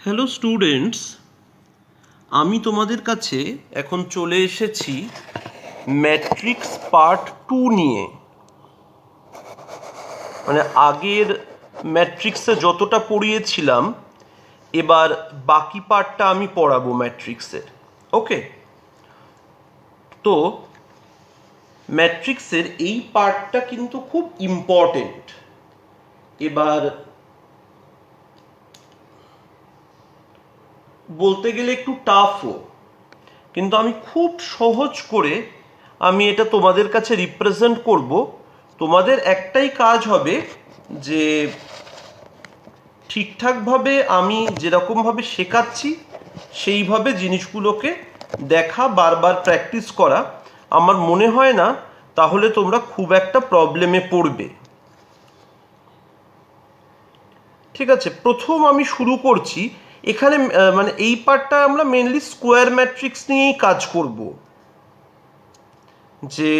Hello students, আমি তোমাদের কাছে এখন চলে এসেছি ম্যাট্রিক্স পার্ট 2 নিয়ে। মানে আগের ম্যাট্রিক্সে যতটা পড়িয়েছিলাম এবার বাকি পার্টটা আমি পড়াবো ম্যাট্রিক্সের। ওকে, তো ম্যাট্রিক্সের এই পার্টটা কিন্তু খুব ইম্পর্টেন্ট। এবার বলতে গেলে একটু টাফও, কিন্তু আমি খুব সহজ করে আমি এটা তোমাদের কাছে রিপ্রেজেন্ট করব। তোমাদের একটাই কাজ হবে যে ঠিকঠাকভাবে আমি যেরকমভাবে শেখাচ্ছি সেইভাবে জিনিসগুলোকে দেখা, বারবার প্র্যাকটিস করা। আমার মনে হয় না তাহলে তোমরা খুব একটা প্রবলেমে পড়বে। ঠিক আছে, প্রথম আমি শুরু করছি এখানে। মানে এই পার্টটা আমরা মেনলি স্কোয়ার ম্যাট্রিক্স নিয়েই কাজ করব, যে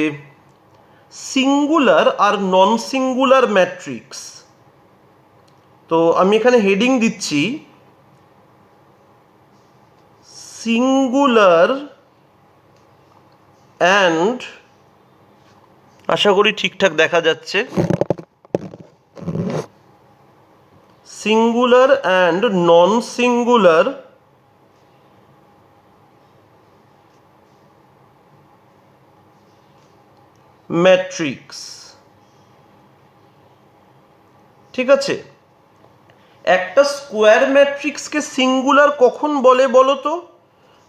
সিঙ্গুলার আর নন সিঙ্গুলার ম্যাট্রিক্স। তো আমি এখানে হেডিং দিচ্ছি সিঙ্গুলার অ্যান্ড, আশা করি ঠিকঠাক দেখা যাচ্ছে, singular and non singular matrix. ঠিক আছে, একটা স্কোয়ার ম্যাট্রিক্সকে সিঙ্গুলার কখন বলে বলো তো?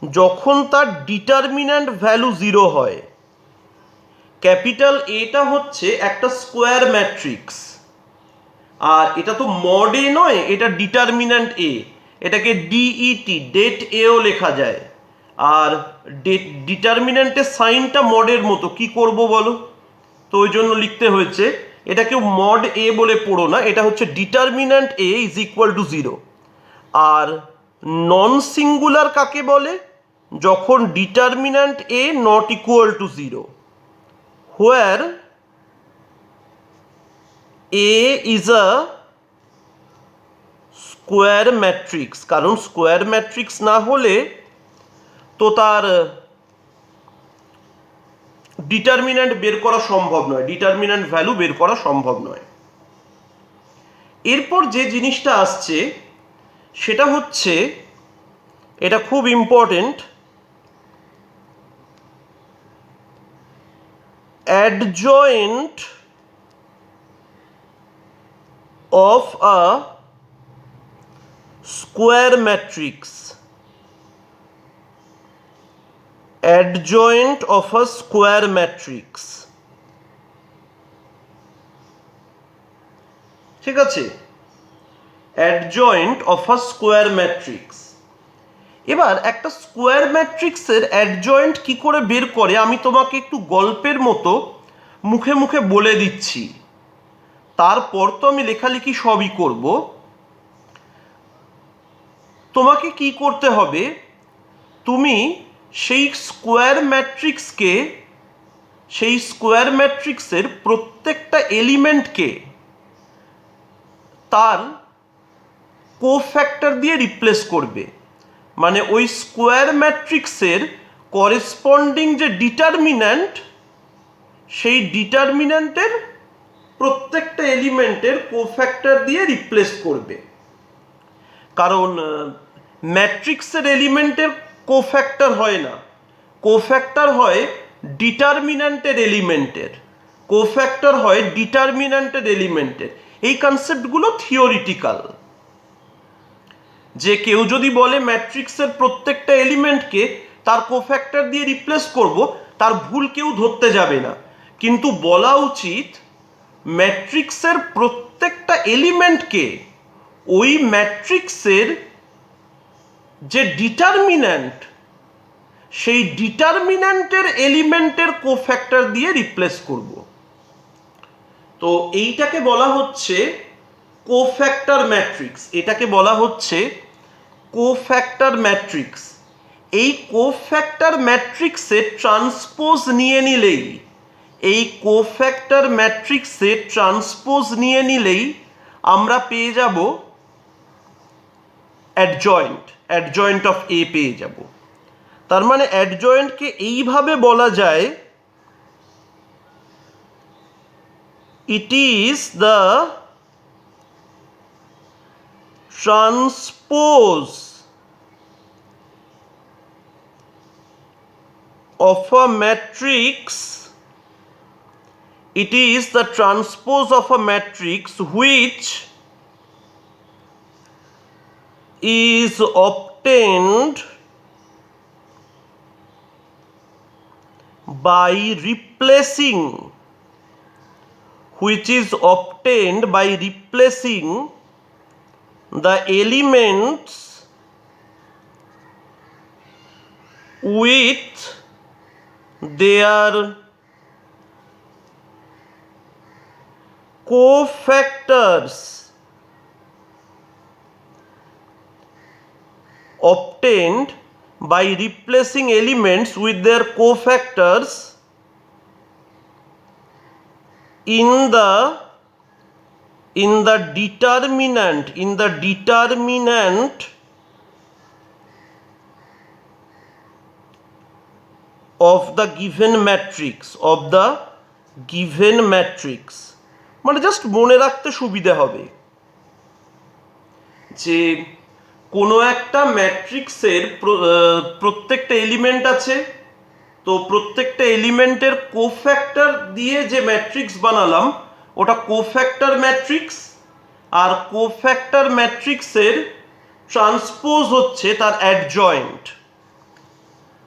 যখন তার ডিটারমিন্যান্ট ভ্যালু 0 হয়। ক্যাপিটাল এটা হচ্ছে একটা স্কোয়ার ম্যাট্রিক্স, আর এটা তো মড এ নয়, এটা ডিটারমিন্যান্ট এ। এটাকে ডিইটি, ডেট এও লেখা যায়। আর ডিটারমিন্যান্টের সাইনটা মডের মতো, কি করব বলো? তো ওই জন্য লিখতে হয়েছে। এটা কেউ মড এ বলে পড়ো না, এটা হচ্ছে determinant A is equal to 0। আর নন সিঙ্গুলার কাকে বলে? যখন determinant A not equal to 0, where A is a square matrix. কারণ স্কোয়ার ম্যাট্রিক্স না হলে তো তার ডিটারমিন্যান্ট বের করা সম্ভব নয়, ডিটারমিন্যান্ট ভ্যালু বের করা সম্ভব নয়। এরপর যে জিনিসটা আসছে সেটা হচ্ছে, এটা খুব important, adjoint of a square matrix. Adjoint of a square matrix. ঠিক আছে, adjoint of a square matrix. এবার একটা স্কোয়ার ম্যাট্রিক্সের অ্যাডজয়েন্ট কি করে বের করে আমি তোমাকে একটু গল্পের মতো মুখে মুখে বলে দিচ্ছি। তারপর তো আমি লেখালেখি সবই করব। তোমাকে কি করতে হবে, তুমি সেই স্কোয়ার ম্যাট্রিক্সের প্রত্যেকটা এলিমেন্টকে তার কোফ্যাক্টর দিয়ে রিপ্লেস করবে। মানে ওই স্কোয়ার ম্যাট্রিক্সের করেসপন্ডিং যে ডিটারমিন্যান্ট, সেই ডিটারমিন্যান্টের প্রত্যেকটা এলিমেন্টের কোফ্যাক্টর দিয়ে রিপ্লেস করবে। কারণ ম্যাট্রিক্সের এলিমেন্টের কোফ্যাক্টর হয় না, কোফ্যাক্টর হয় ডিটারমিন্যান্টের এলিমেন্টের। কোফ্যাক্টর হয় ডিটারমিন্যান্টের এলিমেন্টের। এই কনসেপ্টগুলো থিওরিটিক্যাল। যে কেউ যদি বলে ম্যাট্রিক্সের প্রত্যেকটা এলিমেন্টকে তার কোফ্যাক্টর দিয়ে রিপ্লেস করব, তার ভুল কেউ ধরতে যাবে না। কিন্তু বলা উচিত ম্যাট্রিক্সের প্রত্যেকটা এলিমেন্টকে ওই ম্যাট্রিক্সের যে ডিটারমিন্যান্ট, সেই ডিটারমিন্যান্টের এলিমেন্টের কোফ্যাক্টর দিয়ে রিপ্লেস করব। তো এইটাকে বলা হচ্ছে কোফ্যাক্টর ম্যাট্রিক্স। এটাকে বলা হচ্ছে কোফ্যাক্টর ম্যাট্রিক্স। এই কোফ্যাক্টর ম্যাট্রিক্সে ট্রান্সপোজ নিয়ে নিলেই, এই কোফ্যাক্টর ম্যাট্রিক্সে ট্রান্সপোজ নিয়ে নিলেই আমরা পেয়ে যাব অ্যাডজয়েন্ট অফ এ পেয়ে যাব। তার মানে অ্যাডজয়েন্টকে এইভাবে বলা যায়, it is the transpose of a matrix, it is the transpose of a matrix which is obtained by replacing the elements with their cofactors, obtained by replacing elements with their cofactors in the determinant of the given matrix, মানে just মনে রাখতে সুবিধা হবে যে কোনো একটা ম্যাট্রিক্সের প্রত্যেকটা এলিমেন্ট আছে, তো প্রত্যেকটা এলিমেন্টের কোফ্যাক্টর দিয়ে যে ম্যাট্রিক্স বানালাম ওটা কোফ্যাক্টর ম্যাট্রিক্স, আর কোফ্যাক্টর ম্যাট্রিক্সের ট্রান্সপোজ হচ্ছে তার অ্যাডজয়েন্ট।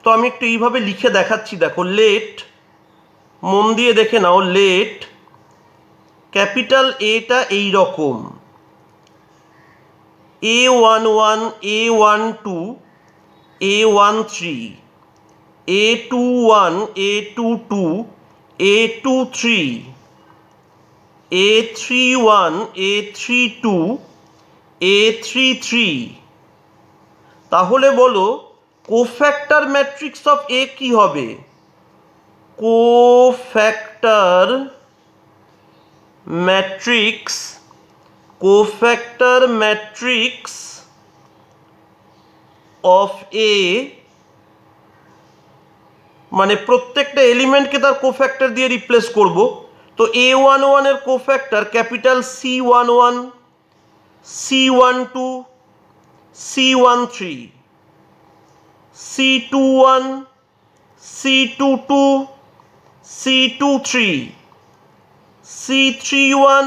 তো আমি একটু এইভাবে লিখে দেখাচ্ছি, দেখো, লেট, মন দিয়ে দেখে নাও, লেট ক্যাপিটাল এটা এই রকম A11, A12, A13, A21, A22, A23, A31, A32, A33, তাহলে বলো কোফ্যাক্টর ম্যাট্রিক্স অফ এ কি হবে? কোফ্যাক্টর ম্যাট্রিক্স অফ এ মানে প্রত্যেকটা এলিমেন্টকে তার কোফ্যাক্টর দিয়ে রিপ্লেস করব। তো A11 এর cofactor capital C11, C12, C13, C21, C22, C23, C31,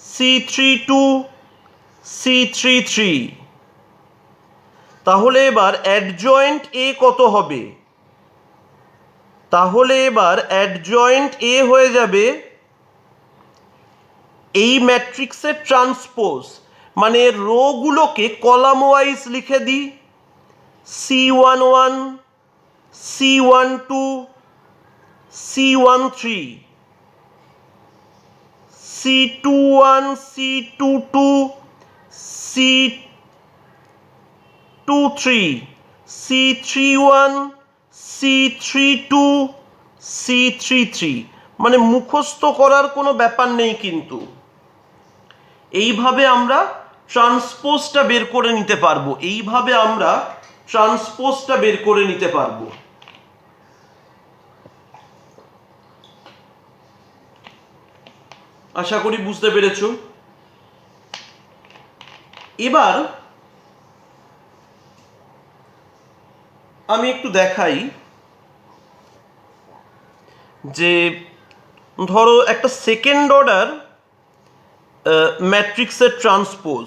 C32, C33। তাহলে এবার অ্যাডজয়েন্ট এ কত হবে? তাহলে এবার অ্যাডজয়েন্ট এ হয়ে যাবে এই ম্যাট্রিক্সের ট্রান্সপোজ, মানে রোগুলোকে কলাম ওয়াইজ লিখে দিই, C11, C12, C13, C21, C22, C23, C31, C32, C33। মানে মুখস্থ করার কোনো ব্যাপার নেই, কিন্তু এইভাবে আমরা ট্রান্সপোজটা বের করে নিতে পারবো। আশা করি বুঝতে পেরেছ। এবার আমি একটু দেখাই যে ধরো একটা সেকেন্ড অর্ডার ম্যাট্রিক্সের ট্রান্সপোজ,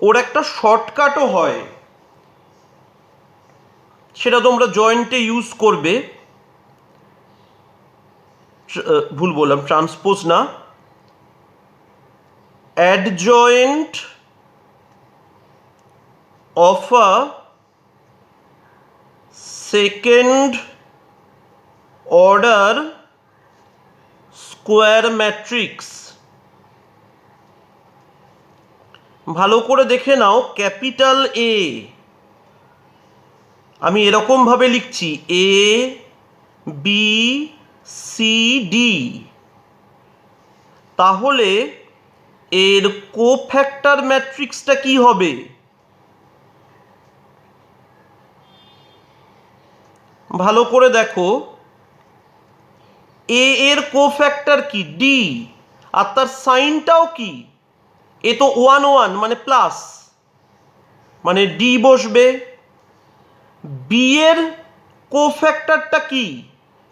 ওর একটা শর্টকাটও হয়, সেটা তোমরা জয়েন্টে ইউজ করবে। ভুল বললাম, ট্রান্সপোজ না, adjoint of a second order square matrix. ভালো করে দেখে নাও, ক্যাপিটাল এ আমি এরকম ভাবে লিখছি, এ বি সি ডি। তাহলে এর কোফ্যাক্টর ম্যাট্রিক্সটা কি হবে? ভালো করে দেখো, এ এর কোফ্যাক্টর কি? ডি। আর তার সাইনটাও কি? এ তো 1 1 মানে প্লাস, মানে ডি বসবে। বি এর কোফ্যাক্টরটা কি?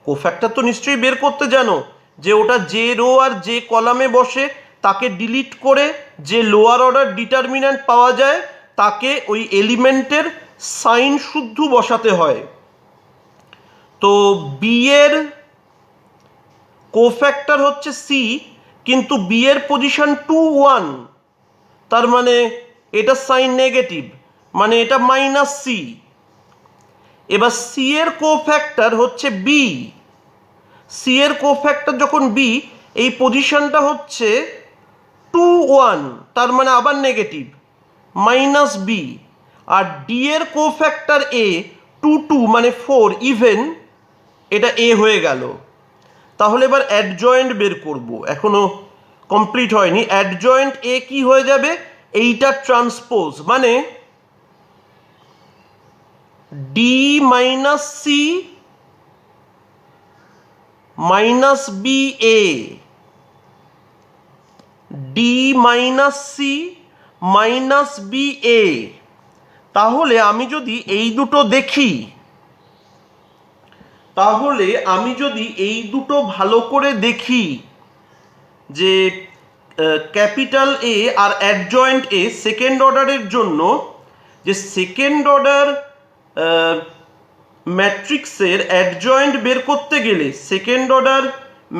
কোফ্যাক্টর তো নিশ্চয়ই বের করতে জানো, যে ওটা যে রো আর যে কলামে বসে তাকে ডিলিট করে যে লোয়ার অর্ডার ডিটারমিন্যান্ট পাওয়া যায় তাকে ওই এলিমেন্টের সাইন শুদ্ধ বসাতে হয়। তো বি এর কোফ্যাক্টর হচ্ছে সি, কিন্তু বি এর পজিশন 2 1, তার মানে এটা সাইন নেগেটিভ, মানে এটা মাইনাস সি। এবার সি এর কোফ্যাক্টর হচ্ছে বি, সি এর কোফ্যাক্টর যখন বি, এই পজিশনটা হচ্ছে 2 1, তার মানে আবার নেগেটিভ, মাইনাস বি। আর ডি এর কোফ্যাক্টর এ 2 2 মানে 4 ইভেন, এটা এ হয়ে গেল। তাহলে এবার অ্যাডজয়েন্ট বের করব, এখনো কমপ্লিট হয়নি। অ্যাডজয়েন্ট এ কি হয়ে যাবে? এইটা ট্রান্সপোজ, মানে D minus C minus B A, D minus C minus B A. তাহলে আমি যদি এই দুটো দেখি, তাহলে আমি যদি এই দুটো ভালো করে দেখি, যে ক্যাপিটাল এ আর অ্যাডজয়েন্ট এ সেকেন্ড অর্ডারের জন্য, যে সেকেন্ড অর্ডার ম্যাট্রিক্সের অ্যাডজয়েন্ট বের করতে গেলে, সেকেন্ড অর্ডার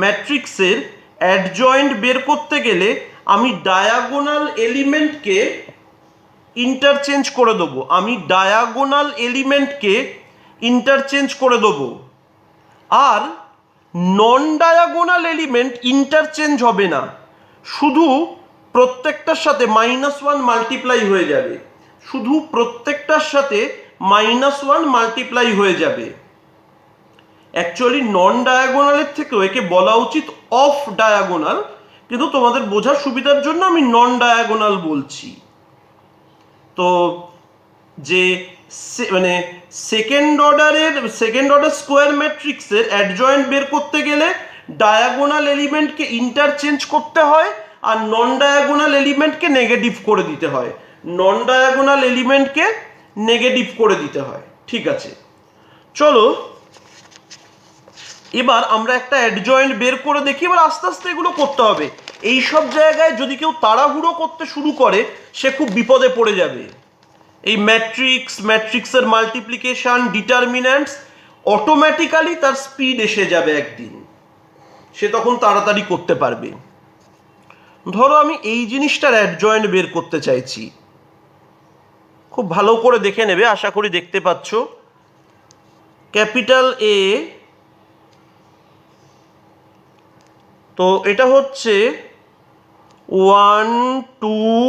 ম্যাট্রিক্সের অ্যাডজয়েন্ট বের করতে গেলে আমি ডায়াগোনাল এলিমেন্টকে ইন্টারচেঞ্জ করে দেবো, আমি ডায়াগোনাল এলিমেন্টকে ইন্টারচেঞ্জ করে দেবো। আর নন ডায়াগোনাল এলিমেন্ট ইন্টারচেঞ্জ হবে না, শুধু প্রত্যেকটার সাথে -1 মাল্টিপ্লাই হয়ে যাবে, শুধু প্রত্যেকটার সাথে -1 মাল্টিপ্লাই হয়ে যাবে। অ্যাকচুয়ালি নন ডায়াগোনালের থেকেও একে বলা উচিত অফ ডায়াগোনাল, কিন্তু তোমাদের বোঝার সুবিধার জন্য আমি নন ডায়াগোনাল বলছি। তো যে মানে সেকেন্ড অর্ডার স্কোয়ার ম্যাট্রিক্সের অ্যাডজয়েন্ট বের করতে গেলে ডায়াগোনাল এলিমেন্টকে ইন্টারচেঞ্জ করতে হয়, আর নন ডায়াগোনাল এলিমেন্টকে নেগেটিভ করে দিতে হয়, নন ডায়াগোনাল এলিমেন্টকে নেগেটিভ করে দিতে হয়। ঠিক আছে, চলো এবার আমরা একটা অ্যাডজয়েন্ট বের করে দেখি। এবার আস্তে আস্তে এগুলো করতে হবে। এই সব জায়গায় যদি কেউ তাড়াহুড়ো করতে শুরু করে সে খুব বিপদে পড়ে যাবে। এই ম্যাট্রিক্সের মাল্টিপ্লিকেশন, ডিটারমিন্যান্টস, অটোমেটিক্যালি তার স্পিড এসে যাবে একদিন, সে তখন তাড়াতাড়ি করতে পারবে। ধরো আমি এই জিনিসটার অ্যাডজয়েন্ট বের করতে চাইছি, খুব ভালো করে দেখে নেবে, আশা করি দেখতে পাচ্ছ। ক্যাপিটাল এ, তো এটা হচ্ছে 1 2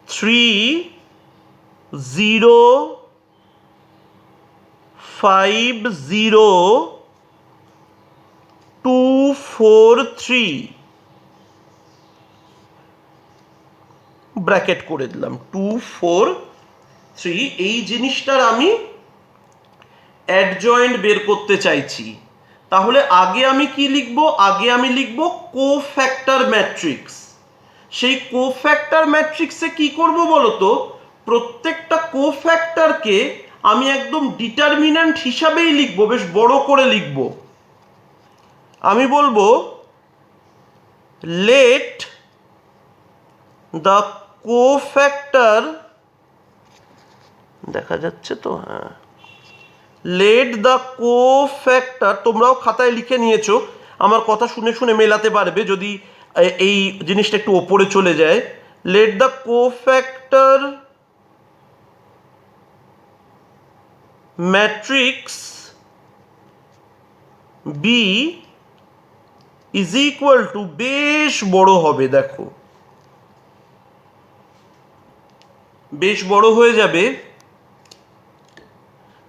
3 0 5 0 2 4 3, ব্র্যাকেট করে দিলাম 2 4 3। এই জিনিসটার আমি অ্যাডজয়েন্ট বের করতে চাইছি। তাহলে আগে আমি কি লিখব? আগে আমি লিখব কোফ্যাক্টর ম্যাট্রিক্স। সেই কোফ্যাক্টর ম্যাট্রিক্সে কি করব বলো তো? প্রত্যেকটা কোফ্যাক্টরকে আমি একদম ডিটারমিন্যান্ট হিসাবেই লিখব, বেশ বড় করে লিখব। আমি বলবো লেট দ্য কোফ্যাক্টর, দেখা যাচ্ছে তো? হ্যাঁ, লেট দ্য কোফ্যাক্টর, তোমরাও খাতায় লিখে নিয়েছো, আমার কথা শুনে শুনে মেলাতে পারবে যদি এই জিনিসটা একটু ওপরে চলে যায়। Let the cofactor matrix B is equal to, বেশ বড় হবে, দেখো বেশ বড় হয়ে যাবে।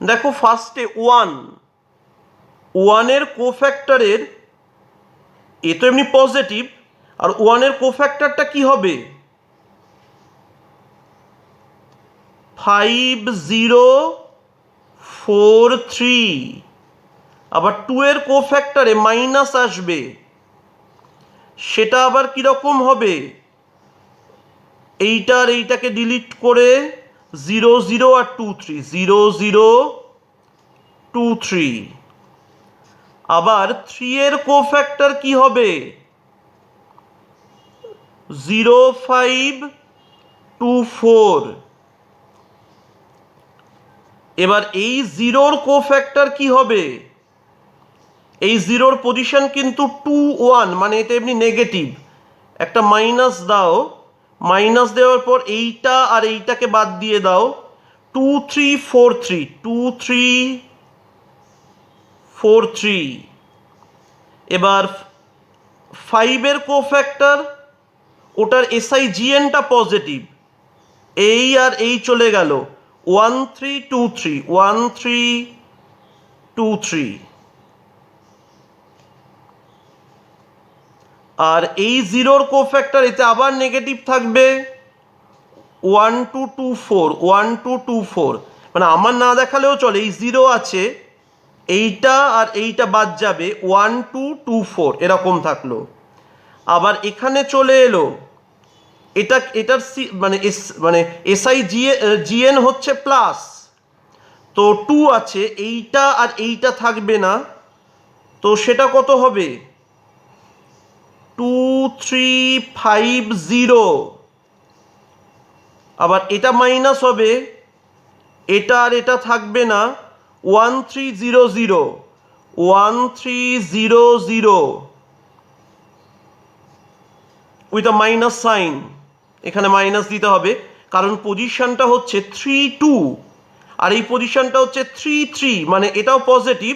দেখো ফার্স্টে 1 এর কোফ্যাক্টরের, এ তো এমনি পজিটিভ, আর 1 এর কোফ্যাক্টরটা কি হবে? 5043। আবার 2 এর কোফ্যাক্টরে মাইনাস আসবে, সেটা আবার কিরকম হবে? এইটা আর এইটাকে ডিলিট করে 0 0 আর 2 3, 0 0 2 3। আবার 3 এর কোফ্যাক্টর কি হবে? 0 5 2 4। এবার এই 0-র কোফ্যাক্টর কি হবে? এই 0-র পজিশন কিন্তু 2 1, মানে এটা এমনি নেগেটিভ। একটা মাইনাস দাও, মাইনাস দেওয়ার পর এইটা আর এইটাকে বাদ দিয়ে দাও, 2 3 4 3, 2 3 4 3। এবার 5-এর কোফ্যাক্টর, ওটার SIGNটা পজিটিভ, এই আর এই চলে গেল, 1 3 2 3, 1 3 2 3। আর এই 0-র কোফ্যাক্টর এতে আবার নেগেটিভ থাকবে, 1 2 2 4, 1 2 2 4। মানে আমার না দেখালেও চলে, এই 0 আছে, এইটা আর এইটা বাদ যাবে, 1 2 2 4 এরকম থাকলো। আবার এখানে চলে এলো, এটার মানে SIGN হচ্ছে প্লাস, তো 2 আছে, এইটা আর এইটা থাকবে না, তো সেটা কত হবে? 2 3 5 0। আবার এটা মাইনাস হবে, এটা আর এটা থাকবে না, 1 3 0 0, 1 3 0 0 উইথ আ মাইনাস সাইন। এখানে মাইনাস দিতে হবে, কারণ পজিশনটা হচ্ছে 3 2 আর এই পজিশনটা হচ্ছে 3 3, মানে এটাও পজিটিভ।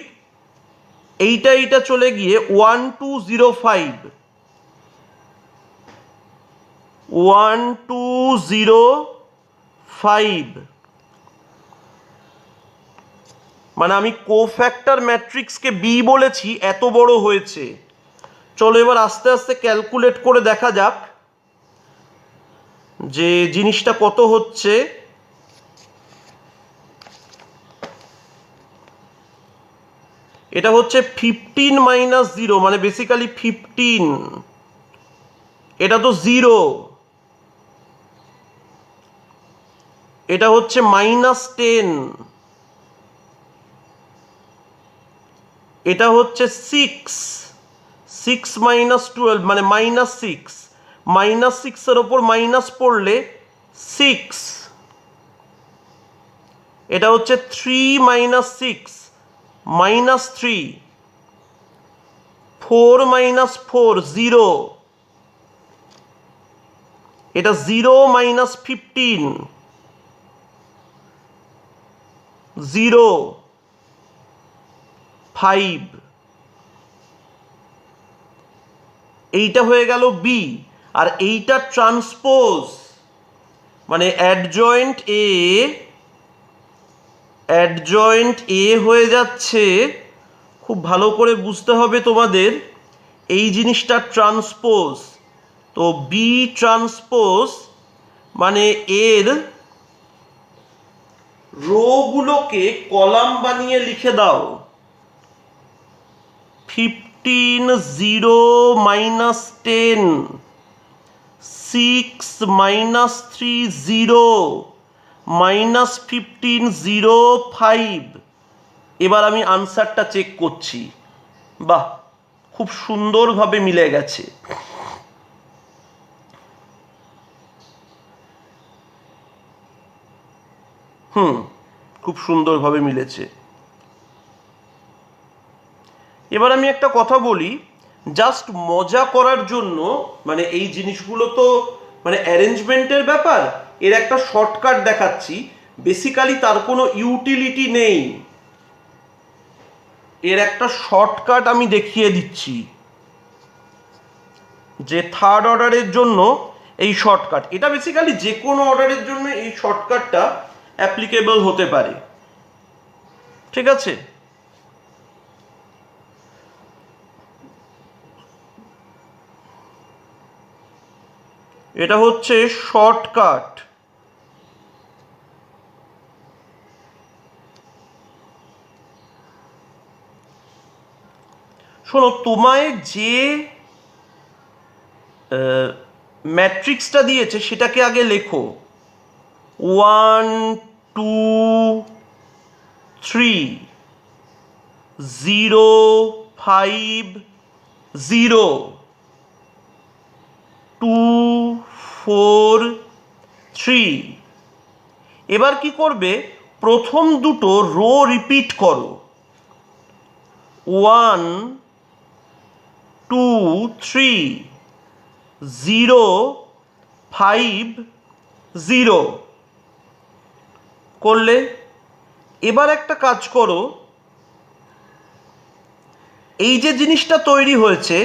এইটা চলে গিয়ে 1 2 0 5, 1 2 0 5। মানে আমি কোফ্যাক্টর ম্যাট্রিক্সকে বি বলেছি, এত বড় হয়েছে। চলো এবার আস্তে আস্তে ক্যালকুলেট করে দেখা যাক যে জিনিসটা কত হচ্ছে। এটা হচ্ছে 15 মাইনাস 0, মানে বেসিক্যালি 15। এটা তো 0। এটা হচ্ছে মাইনাস 10। এটা হচ্ছে 6, 6 মাইনাস 12, মানে মাইনাস 6। মাইনাস 6-এর ওপর মাইনাস পড়লে 6। এটা হচ্ছে 3 মাইনাস 6, মাইনাস 3। 4 মাইনাস 4 0। এটা 0 মাইনাস 15 0 5। এইটা হয়ে গেল বি। আর এইটা ট্রান্সপোজ, মানে অ্যাডজয়েন্ট এ হয়ে যাচ্ছে। খুব ভালো করে বুঝতে হবে তোমাদের, এই জিনিসটা ট্রান্সপোজ। তো বি ট্রান্সপোজ মানে এর রোগুলোকে কলাম বানিয়ে লিখে দাও। 15 0 মাইনাস 10, 6 মাইনাস 3 0, মাইনাস 15 0 5। এবার আমি আনসারটা চেক করছি। বাহ, খুব সুন্দরভাবে মিলে গেছে। খুব সুন্দরভাবে মিলেছে। এবার আমি একটা কথা বলি, জাস্ট মজা করার জন্য, মানে এই জিনিসগুলো তো মানে অ্যারেঞ্জমেন্টের ব্যাপার, এর একটা শর্টকাট দেখাচ্ছি। বেসিক্যালি তার কোনো ইউটিলিটি নেই, এর একটা শর্টকাট আমি দেখিয়ে দিচ্ছি, যে থার্ড অর্ডারের জন্য এই শর্টকাট, এটা বেসিক্যালি যে কোনো অর্ডারের জন্য এই শর্টকাটটা অ্যাপ্লিকেবল হতে পারে। ঠিক আছে? এটা হচ্ছে শর্টকাট। শোনো, তোমায় যে ম্যাট্রিক্সটা দিয়েছে সেটাকে আগে লেখো। 1 2 3 0 5 0 2 4 3। এবার কি করবে, প্রথম দুটো রো রিপিট করো। 1 2 3 0 5 0 করলে। এবার একটা কাজ করো, এই যে জিনিসটা তৈরি হয়েছে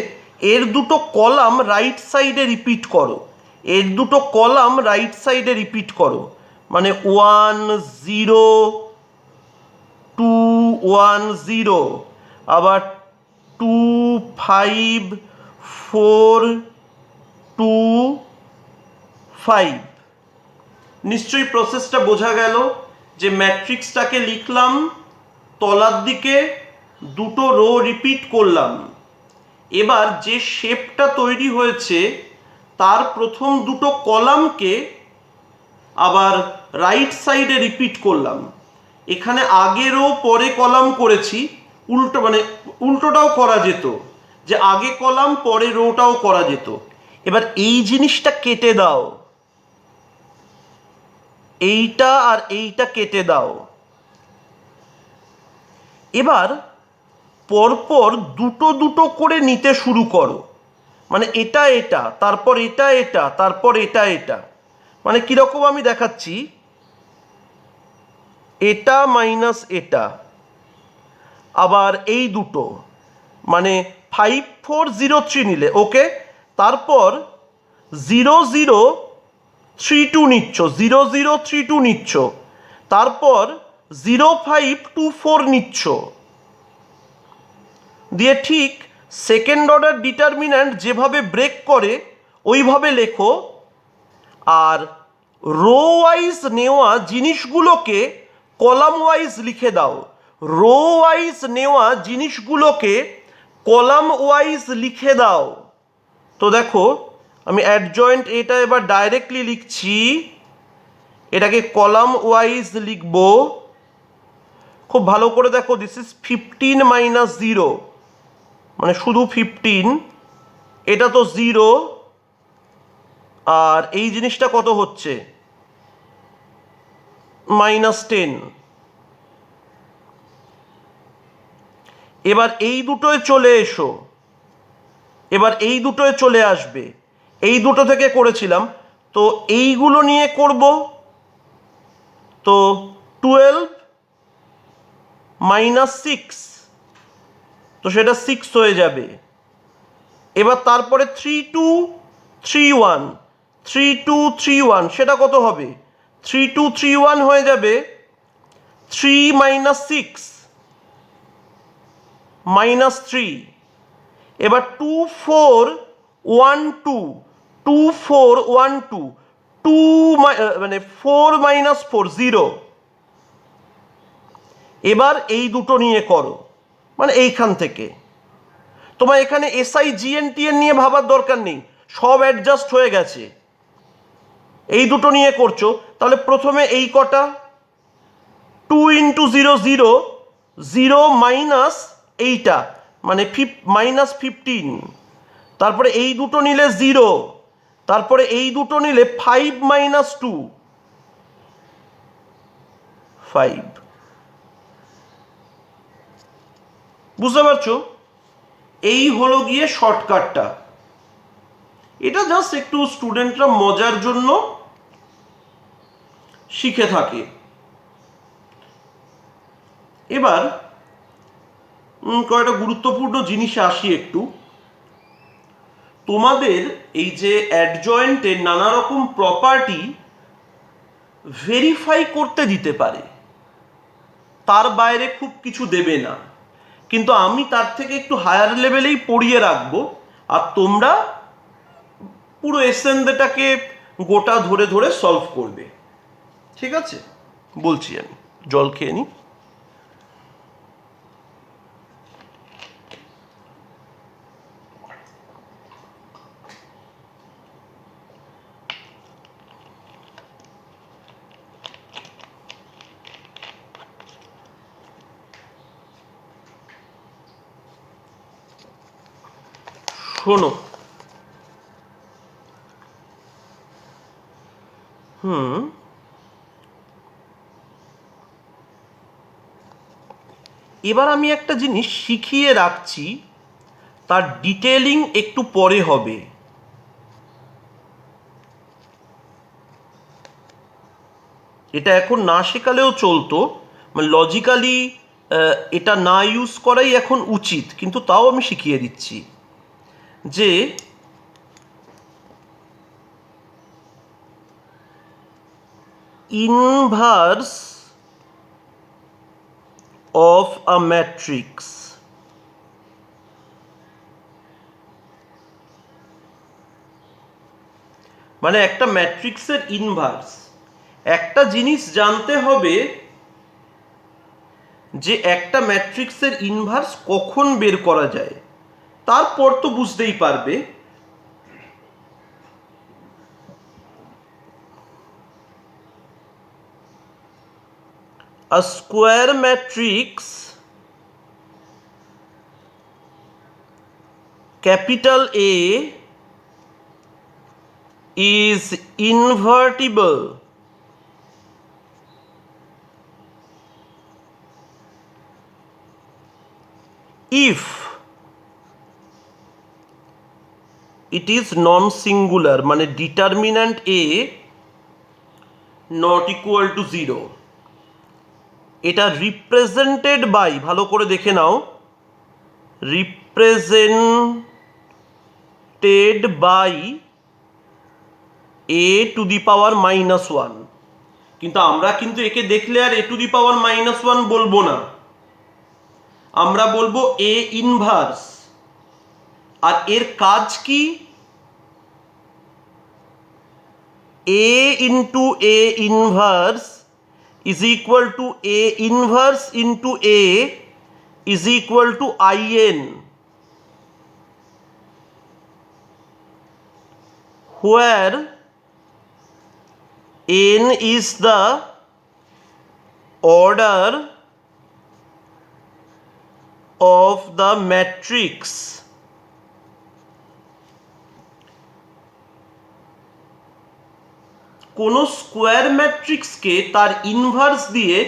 এর দুটো কলাম রাইট সাইডে রিপিট করো। এর দুটো কলাম রাইট সাইডে রিপিট করো, মানে 1 0 2 1 0, আবার 2 5 4 2 5। নিশ্চয়ই প্রসেসটা বোঝা গেল যে ম্যাট্রিক্সটাকে লিখলাম, তলার দিকে দুটো রো রিপিট করলাম, এবার যে শেপটা তৈরি হয়েছে তার প্রথম দুটো কলামকে আবার রাইট সাইডে রিপিট করলাম। এখানে আগে রো পরে কলাম করেছি, উল্টো মানে উল্টোটাও করা যেত, যে আগে কলাম পরে রোটাও করা যেত। এবার এই জিনিসটা কেটে দাও, এইটা আর এইটা কেটে দাও। এবার পরপর দুটো দুটো করে নিতে শুরু করো, মানে এটা এটা, তারপর এটা এটা, তারপর এটা এটা। মানে কিরকম আমি দেখাচ্ছি, এটা মাইনাস এটা, আবার এই দুটো, মানে 5 4 0 3 নিলে ওকে, তারপর 0 0 3 2 নিচ্ছ, 0 0 3 2 নিচ্ছ, তারপর 0 5 2 4 নিচ্ছ, দিয়ে ঠিক সেকেন্ড অর্ডার ডিটারমিন্যান্ট যেভাবে ব্রেক করে ওইভাবে লেখো। আর রো ওয়াইজ নেওয়া জিনিসগুলোকে কলাম ওয়াইজ লিখে দাও। রো ওয়াইজ নেওয়া জিনিসগুলোকে কলাম ওয়াইজ লিখে দাও। তো দেখো, আমি অ্যাডজয়েন্ট এটা এবার ডাইরেক্টলি লিখছি, এটাকে কলাম ওয়াইজ লিখব। খুব ভালো করে দেখো, দিস ইজ 15 মাইনাস 0, মানে শুধু 15, এটা তো 0, আর এই জিনিসটা কত হচ্ছে -10। এবার এই দুটোয় চলে এসো, এবার এই দুটোয় চলে আসবে, এই দুটো থেকে করেছিলাম, তো এইগুলো নিয়ে করব। তো 12 মাইনাস 6, তো সেটা 6 হয়ে যাবে। এবার তারপরে 3 2 3 1, 3 2 3 1, সেটা কত হবে, 3 2 3 1 হয়ে যাবে 3 মাইনাস 6 মাইনাস 3। এবার 2 4 1 2, 2 4 1 2, 2 মানে 4 মাইনাস 4 0। এবার এই দুটো নিয়ে করো, মানে এইখান থেকে। তোমার এখানে এসআই জিএনটিএন নিয়ে ভাবার দরকার নেই, সব অ্যাডজাস্ট হয়ে গেছে। এই দুটো নিয়ে করছো, তাহলে প্রথমে এই কটা 2 ইন্টু 0 0, 0 মাইনাস এইটা, মানে -15। তারপরে এই দুটো নিলে 0, তারপরে এই দুটো নিলে 5 মাইনাস 2 5। বুঝতে পারছো, এই হলো গিয়ে শর্টকাটটা। এটা জাস্ট একটু স্টুডেন্টরা মজার জন্য শিখে থাকে। এবার কয়েকটা গুরুত্বপূর্ণ জিনিসে আসি একটু। তোমাদের এই যে অ্যাডজয়েন্টের নানা রকম প্রপার্টি ভেরিফাই করতে দিতে পারে, তার বাইরে খুব কিছু দেবে না, কিন্তু আমি তার থেকে একটু হায়ার লেভেলেই পড়িয়ে রাখবো, আর তোমরা পুরো এসেন্দেটাকে গোটা ধরে ধরে সলভ করবে। ঠিক আছে, বলছি আমি, জল খেয়ে নিই। শোনো, এবার আমি একটা জিনিস শিখিয়ে রাখছি, তার ডিটেলিং একটু পরে হবে। এটা এখন না শেখালেও চলতো, মানে লজিক্যালি এটা না ইউজ করাই এখন উচিত, কিন্তু তাও আমি শিখিয়ে দিচ্ছি যে ইনভার্স অফ আ ম্যাট্রিক্স, মানে একটা ম্যাট্রিক্সের ইনভার্স। একটা জিনিস জানতে হবে যে একটা ম্যাট্রিক্সের ইনভার্স কখন বের করা যায়, তারপর তো বুঝতেই পারবে a square matrix capital A is invertible if it is non-singular, মানে determinant A not equal to 0। এটা রিপ্রেজেন্টেড বাই, ভালো করে দেখে নাও, represented by a to the power -1। কিন্তু আমরা কিন্তু একে দেখলে আর a টু দি পাওয়ার -1 বলবো না, আমরা বলবো a ইনভার্স। আর এর কাজ কি? a into a inverse is equal to a inverse into a is equal to in, where n is the order of the matrix। কোনো স্কোয়ার ম্যাট্রিক্সকে তার ইনভার্স দিয়ে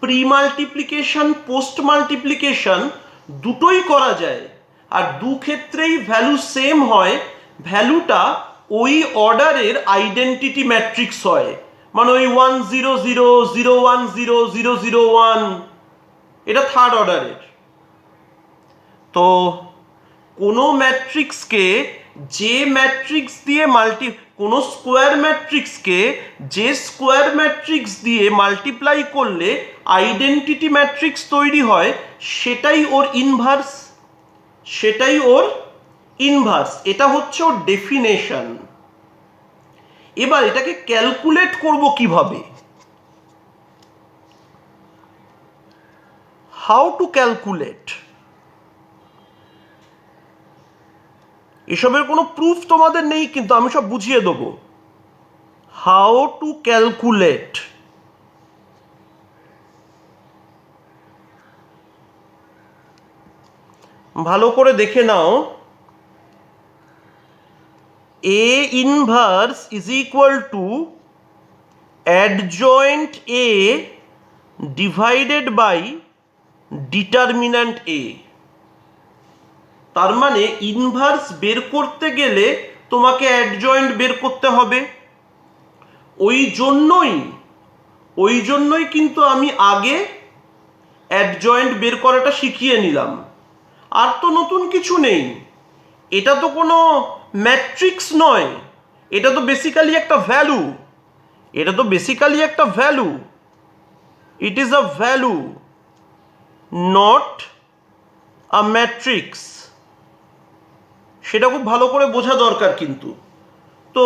প্রি মাল্টিপ্লিকেশন পোস্ট মাল্টিপ্লিকেশন দুটোই করা যায়, আর দু ক্ষেত্রেই ভ্যালু সেম হয়। ভ্যালুটা ওই অর্ডারের আইডেন্টিটি ম্যাট্রিক্স হয়, মানে ওই 1 0 0 0 1 0 0 0 1, এটা থার্ড অর্ডারের। তো কোনো ম্যাট্রিক্সকে যে ম্যাট্রিক্স দিয়ে কোনো স্কোয়ার ম্যাট্রিক্সকে যে স্কোয়ার ম্যাট্রিক্স দিয়ে মাল্টিপ্লাই করলে আইডেন্টিটি ম্যাট্রিক্স তৈরি হয়, সেটাই ওর ইনভার্স, সেটাই ওর ইনভার্স। এটা হচ্ছে ওর ডেফিনেশন। এবার এটাকে ক্যালকুলেট করব কিভাবে? How to calculate? এসবের কোনো প্রুফ তোমাদের নেই, কিন্তু আমি সব বুঝিয়ে দেবো। How to calculate? ভালো করে দেখে নাও, a inverse is equal to adjoint a divided by determinant a। তার মানে ইনভার্স বের করতে গেলে তোমাকে অ্যাডজয়েন্ট বের করতে হবে। ওই জন্যই কিন্তু আমি আগে অ্যাডজয়েন্ট বের করাটা শিখিয়ে নিলাম। আর তো নতুন কিছু নেই, এটা তো কোনো ম্যাট্রিক্স নয়, এটা তো বেসিক্যালি একটা value. It is a value, not a matrix. সেটা খুব ভালো করে বোঝা দরকার। কিন্তু তো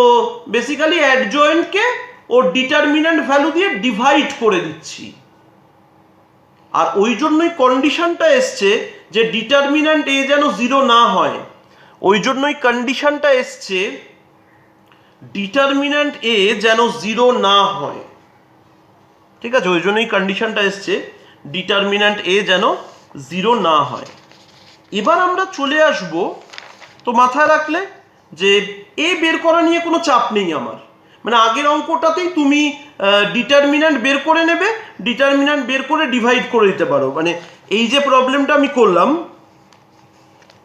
বেসিক্যালি অ্যাডজয়েন্টকে ওর ডিটারমিন্যান্ট ভ্যালু দিয়ে ডিভাইড করে দিচ্ছি, আর ওই জন্যই কন্ডিশনটা এসছে যে ডিটারমিন্যান্ট এ যেন জিরো না হয়, ওই জন্যই কন্ডিশনটা এসছে ডিটারমিন্যান্ট এ যেন জিরো না হয়। ঠিক আছে, ওই জন্যই কন্ডিশনটা এসছে ডিটারমিন্যান্ট এ যেন জিরো না হয়। এবার আমরা চলে আসব, তো মাথায় রাখলে যে এ বের করা নিয়ে কোনো চাপ নেই আমার, মানে আগের অঙ্কটাতেই তুমি ডিটারমিন্যান্ট বের করে নেবে, ডিটারমিন্যান্ট বের করে ডিভাইড করে দিতে পারো। মানে এই যে প্রবলেমটা আমি করলাম,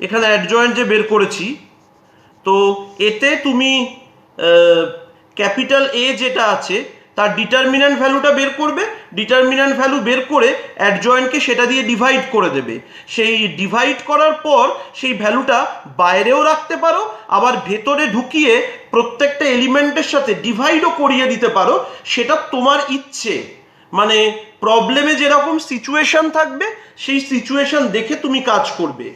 এখানে অ্যাডজয়েন্ট যে বের করেছি, তো এতে তুমি ক্যাপিটাল এ যেটা আছে তার ডিটারমিন্যান্ট ভ্যালুটা বের করবে, ডিটারমিন্যান্ট ভ্যালু বের করে অ্যাডজয়েন্টকে সেটা দিয়ে ডিভাইড করে দেবে। সেই ডিভাইড করার পর সেই ভ্যালুটা বাইরেও রাখতে পারো, আবার ভেতরে ঢুকিয়ে প্রত্যেকটা এলিমেন্টের সাথে ডিভাইডও করিয়ে দিতে পারো, সেটা তোমার ইচ্ছে। মানে প্রবলেমে যেরকম সিচুয়েশন থাকবে সেই সিচুয়েশন দেখে তুমি কাজ করবে,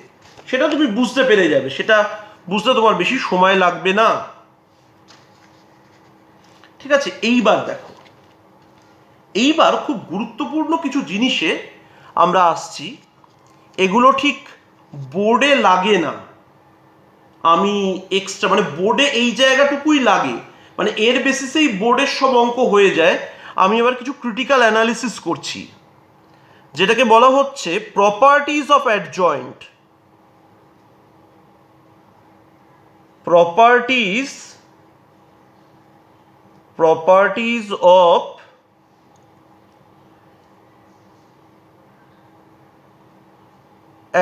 সেটা তুমি বুঝতে পেরে যাবে, সেটা বুঝতে তোমার বেশি সময় লাগবে না। ঠিক আছে, এইবার দেখো, এইবার খুব গুরুত্বপূর্ণ কিছু জিনিসে আমরা আসছি, এগুলো ঠিক বোর্ডে লাগে না, আমি এক্সট্রা মানে বোর্ডে এই জায়গাটুকুই লাগে, মানে এর বেসিসেই বোর্ডের সব অঙ্ক হয়ে যায়। আমি এবার কিছু ক্রিটিক্যাল অ্যানালিসিস করছি, যেটাকে বলা হচ্ছে properties of adjoint. properties of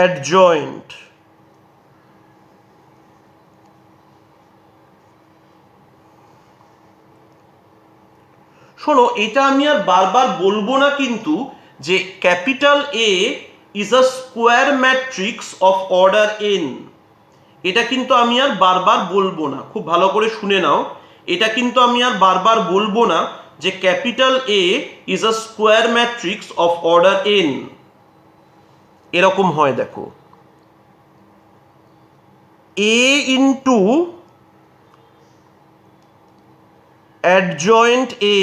adjoint। শোনো, এটা আমি আর বারবার বলবো না কিন্তু, যে capital A is a square matrix of order N, এটা কিন্তু আমি আর বারবার বলবো না, খুব ভালো করে শুনে নাও, এটা কিন্তু আমি আর বারবার বলবো না যে capital A is a square matrix of order N. এরকম হয়, দেখো, এ into adjoint A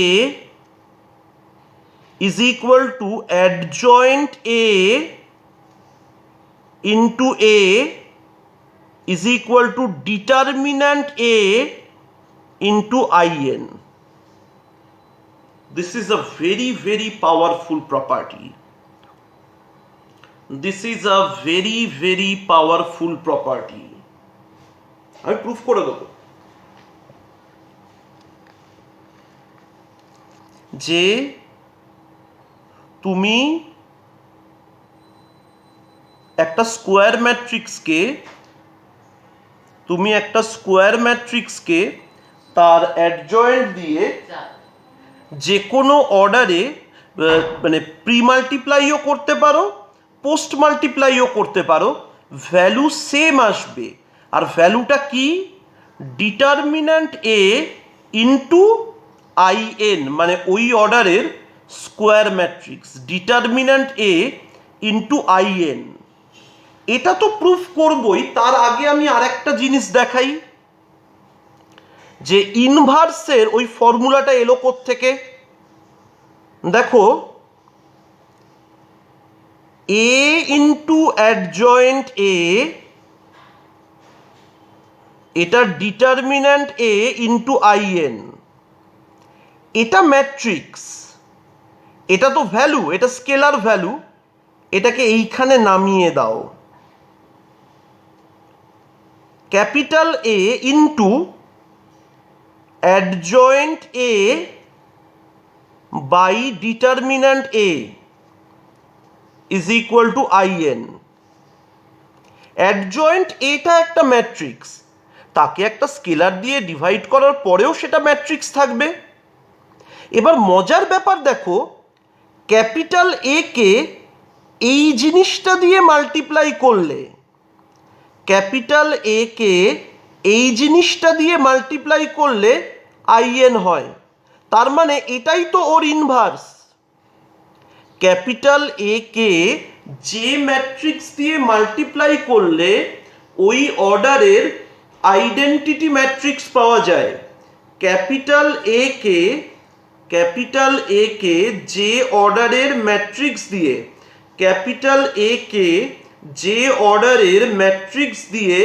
is equal to adjoint A into A is equal to determinant A into IN. This is a very, very powerful property. This is a very, very powerful property. আমি proof করে দেবো যে তুমি একটা square ম্যাট্রিক্সকে তার adjoint দিয়ে যে কোনো অর্ডারে মানে প্রি মাল্টিপ্লাইও করতে পারো, পোস্ট মাল্টিপ্লাইও করতে পারো, ভ্যালু সেম আসবে। আর ভ্যালুটা কি? ডিটারমিন্যান্ট এ ইন্টু IN, মানে ওই অর্ডারের square matrix, determinant A into IN। এটা তো প্রুফ করবই, তার আগে আমি আরেকটা জিনিস দেখাই, যে ইনভার্সের ওই ফর্মুলাটা এলো কোত্থেকে। দেখো, এ ইন্টু অ্যাডজয়েন্ট এ, এটা ডিটারমিন্যান্ট এ ইন্টু IN, এটা ম্যাট্রিক্স, এটা তো ভ্যালু, এটা স্কেলার ভ্যালু, এটাকে এইখানে নামিয়ে দাও। Capital A into adjoint A by determinant A is equal to IN। Adjoint এটা একটা ম্যাট্রিক্স, তাকে একটা স্কেলার দিয়ে ডিভাইড করার পরেও সেটা ম্যাট্রিক্স থাকবে। এবার মজার ব্যাপার দেখো, ক্যাপিটাল এ কে এই জিনিসটা দিয়ে মাল্টিপ্লাই করলে, ক্যাপিটাল এ কে এই জিনিসটা দিয়ে মাল্টিপ্লাই করলে IN হয়, তার মানে এটাই তো ওর ইনভার্স। ক্যাপিটাল এ কে যে ম্যাট্রিক্স দিয়ে মাল্টিপ্লাই করলে ওই অর্ডারের আইডেন্টিটি ম্যাট্রিক্স পাওয়া যায়, ক্যাপিটাল এ কে যে অর্ডারের ম্যাট্রিক্স দিয়ে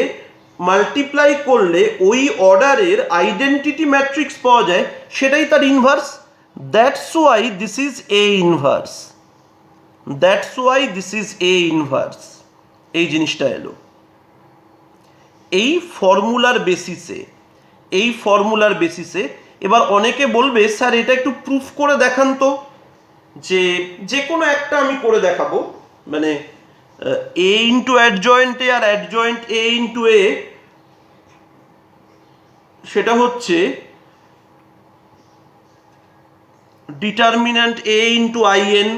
মাল্টিপ্লাই করলে ওই অর্ডারের আইডেন্টিটি ম্যাট্রিক্স পাওয়া যায়, সেটাই তার inverse. That's why this is A inverse. এই জিনিসটা এলো এই ফর্মুলার বেসিসে। এবার অনেকে বলবে, স্যার এটা একটু প্রুফ করে দেখান তো। যে কোনো একটা আমি করে দেখাবো, মানে এ ইন্টু অ্যাডজয়েন্ট এ আর অ্যাডজয়েন্ট এ ইন্টু এ, সেটা হচ্ছে ডিটারমিন্যান্ট এ ইন্টু আইএন,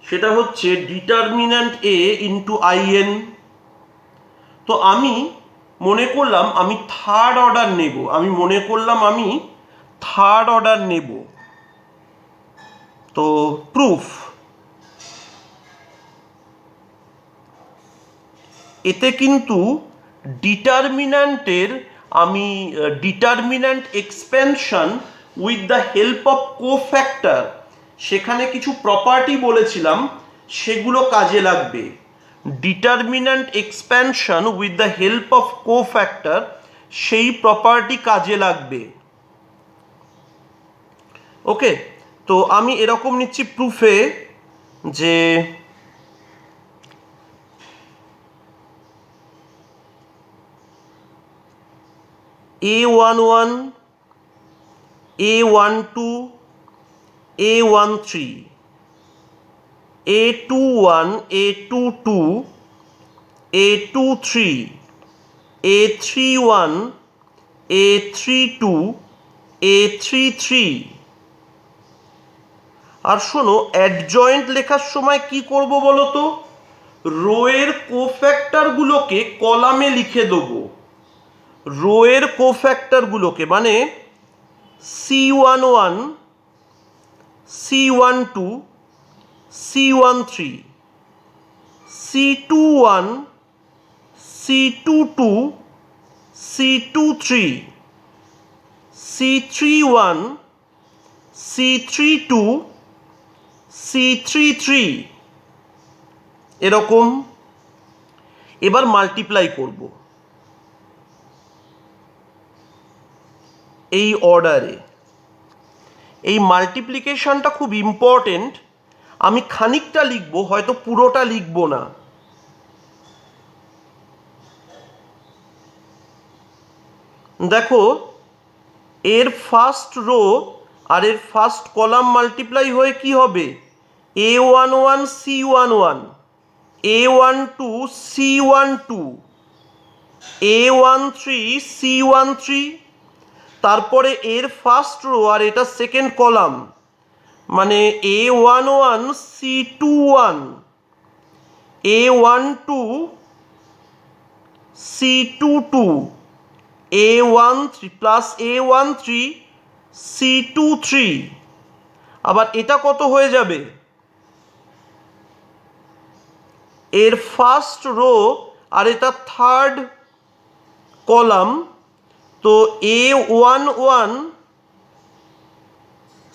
সেটা হচ্ছে ডিটারমিন্যান্ট এ ইন্টু আইএন। তো আমি মনে করলাম আমি থার্ড অর্ডার নেব। তো প্রুফ, এতে কিন্তু determinant expansion with the help of cofactor, সেখানে কিছু প্রপার্টি বলেছিলাম, সেগুলো কাজে লাগবে। Determinant expansion with the help of cofactor, সেই প্রপার্টি কাজে লাগবে। ওকে, তো আমি এরকম নিচ্ছি প্রুফে যে A11, A12, A13, A21, A22, A23, A31, A32, A33। আর শোনো, অ্যাডজয়েন্ট লেখার সময় কি করব বলো তো? রোয়ের কোফ্যাক্টরগুলোকে কলামে লিখে দেবো। মানে C11, C12, C13, C21, C22, C23, C31, C32, C33, এরকম। এবার মাল্টিপ্লাই করব এই অর্ডারে। এই মাল্টিপ্লিকেশনটা খুব ইম্পর্টেন্ট। আমি খানিকটা লিখবো, হয়তো পুরোটা লিখবো না। দেখো, এর ফার্স্ট রো আর এর ফার্স্ট কলাম মাল্টিপ্লাই হয়ে কি হবে? A11 C11, A12 C12, A13 C13, তারপরে এর ফার্স্ট রো আর এটা সেকেন্ড কলাম, মানে A11 C21, A12 C22, A13 plus A13 C23। আবার এটা কত হয়ে যাবে? এর ফার্স্ট রো আর এটা থার্ড কলাম, তো A11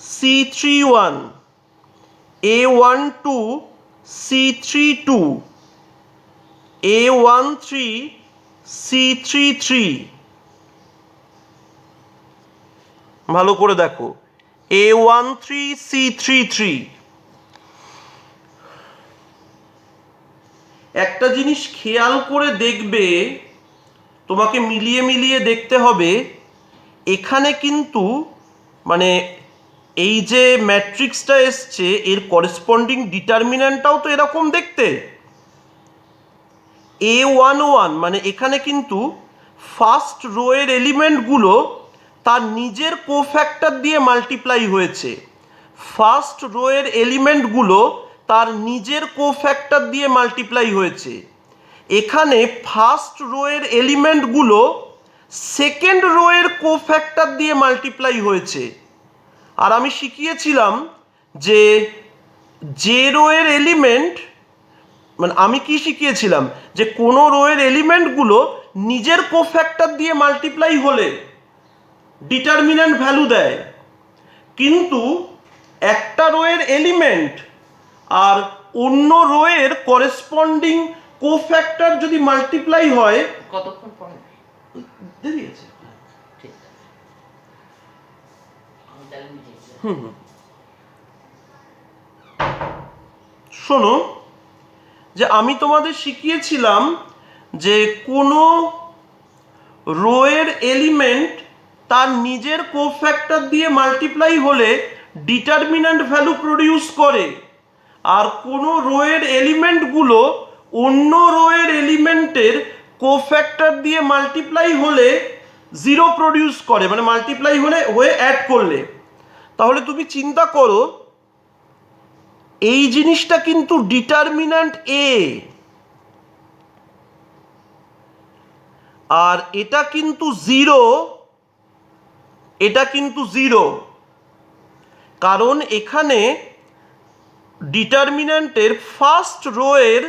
C31, A12 C32, A13 C33। ভালো করে দেখো, A13 C33। একটা জিনিস খেয়াল করে দেখবে, তোমাকে মিলিয়ে দেখতে হবে। এখানে কিন্তু মানে এই যে ম্যাট্রিক্সটা এসছে, এর করেসপন্ডিং ডিটারমিন্যান্টটাও তো এরকম দেখতে। A11 মানে এখানে কিন্তু ফার্স্ট রো এর এলিমেন্টগুলো তার নিজের কোফ্যাক্টর দিয়ে মাল্টিপ্লাই হয়েছে। ফার্স্ট রো এর এলিমেন্টগুলো তার নিজের কোফ্যাক্টর দিয়ে মাল্টিপ্লাই হয়েছে। এখানে ফার্স্ট রো এর এলিমেন্টগুলো সেকেন্ড রো এর কোফ্যাক্টর দিয়ে মাল্টিপ্লাই হয়েছে। আর আমি শিখিয়েছিলাম যে রো এর এলিমেন্ট, মানে আমি কি শিখিয়েছিলাম, যে কোনো রো এর এলিমেন্টগুলো নিজের কোফ্যাক্টর দিয়ে মাল্টিপ্লাই হলে ডিটারমিন্যান্ট ভ্যালু দেয়, কিন্তু একটা রোয়ের এলিমেন্ট আর অন্য রোয়ের করেসপন্ডিং কোফ্যাক্টর যদি মাল্টিপ্লাই হয়, কতক্ষণ পরে দেরি আছে, ঠিক আছে আমি তাহলে নিজে শোনো, যে আমি তোমাদের শিখিয়েছিলাম যে কোনো রোয়ের এলিমেন্ট তার নিজের কোফ্যাক্টর দিয়ে মাল্টিপ্লাই হলে ডিটারমিন্যান্ট ভ্যালু প্রডিউস করে, আর কোনো রোয়ের এলিমেন্টগুলো অন্য রোয়ের এলিমেন্টের কোফ্যাক্টর দিয়ে মাল্টিপ্লাই হলে জিরো প্রডিউস করে, মানে মাল্টিপ্লাই হয়ে অ্যাড করলে। তাহলে তুমি চিন্তা করো, এই জিনিসটা কিন্তু ডিটারমিন্যান্ট এ, আর এটা কিন্তু জিরো, এটা কিন্তু জিরো, কারণ এখানে ডিটারমিন্যান্টের ফার্স্ট রোয়ের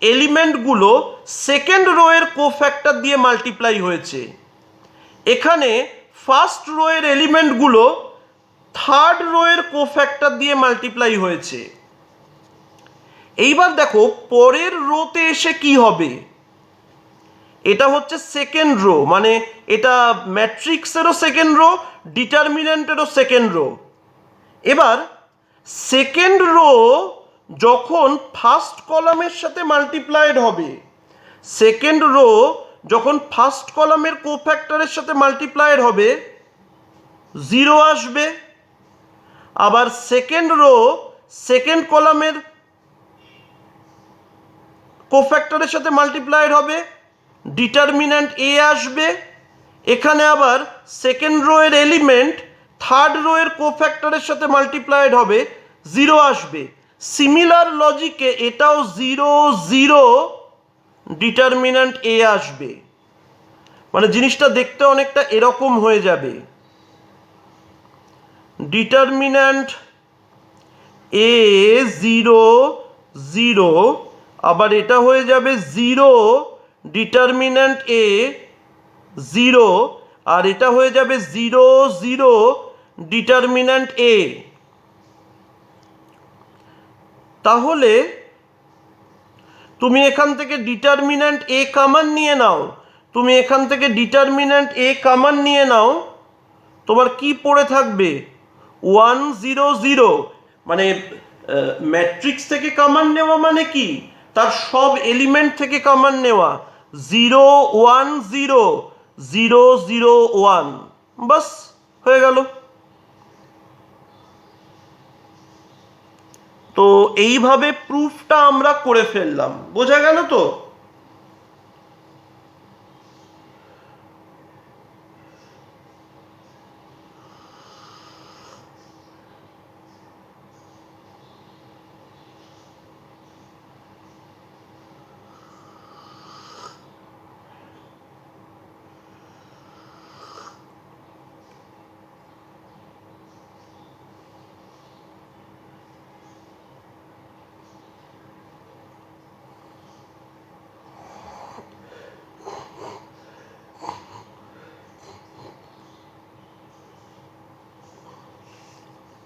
এলিমেন্টগুলো সেকেন্ড রোয়ের কোফ্যাক্টর দিয়ে মাল্টিপ্লাই হয়েছে, এখানে ফার্স্ট রোয়ের এলিমেন্টগুলো থার্ড রোয়ের কোফ্যাক্টর দিয়ে মাল্টিপ্লাই হয়েছে। এইবার দেখো পরের রোতে এসে কি হবে, এটা হচ্ছে সেকেন্ড রো, মানে এটা ম্যাট্রিক্সেরও সেকেন্ড রো, ডিটারমিন্যান্টেরও সেকেন্ড রো। এবার সেকেন্ড রো যখন ফার্স্ট কলামের সাথে মাল্টিপ্লাইড হবে, সেকেন্ড রো যখন ফার্স্ট কলামের কোফ্যাক্টরের সাথে মাল্টিপ্লাইড হবে, জিরো আসবে। আবার সেকেন্ড রো সেকেন্ড কলামের কোফ্যাক্টরের সাথে মাল্টিপ্লাইড হবে, ডিটারমিন্যান্ট এ আসবে। এখানে আবার সেকেন্ড রোয়ের এলিমেন্ট থার্ড রোয়ের কোফ্যাক্টরের সাথে মাল্টিপ্লাইড হবে, জিরো আসবে। সিমিলার লজিকে এটাও জিরো জিরো, ডিটারমিন্যান্ট এ আসবে। মানে জিনিসটা দেখতে অনেকটা এরকম হয়ে যাবে, ডিটারমিন্যান্ট এ জিরো জিরো, আবার এটা হয়ে যাবে জিরো, ডিটারমিন্যান্ট এ জিরো, আর এটা হয়ে যাবে জিরো জিরো, ডিটারমিন্যান্ট এ। তাহলে তুমি এখান থেকে ডিটারমিন্যান্ট এ কমন নিয়ে নাও, তুমি এখান থেকে ডিটারমিন্যান্ট এ কমন নিয়ে নাও, তোমার কি পড়ে থাকবে, 1 0 0। মানে ম্যাট্রিক্স থেকে কমন নেওয়া মানে কি, তার সব এলিমেন্ট থেকে কমন নেওয়া, 0 1 0 0 0 1, বাস হয়ে গেল। তো এইভাবে প্রুফটা আমরা করে ফেললাম, বোঝা গেল তো?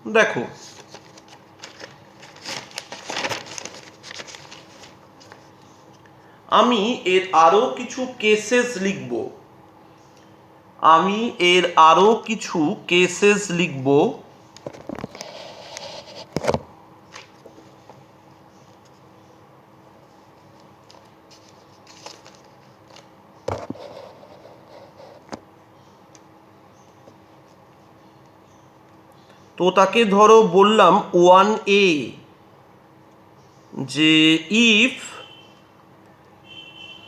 দেখো, আমি এর আরো কিছু কেসেস লিখব, আমি এর আরো কিছু কেসেস লিখব। তো তাকে ধরো বললাম 1a, যে if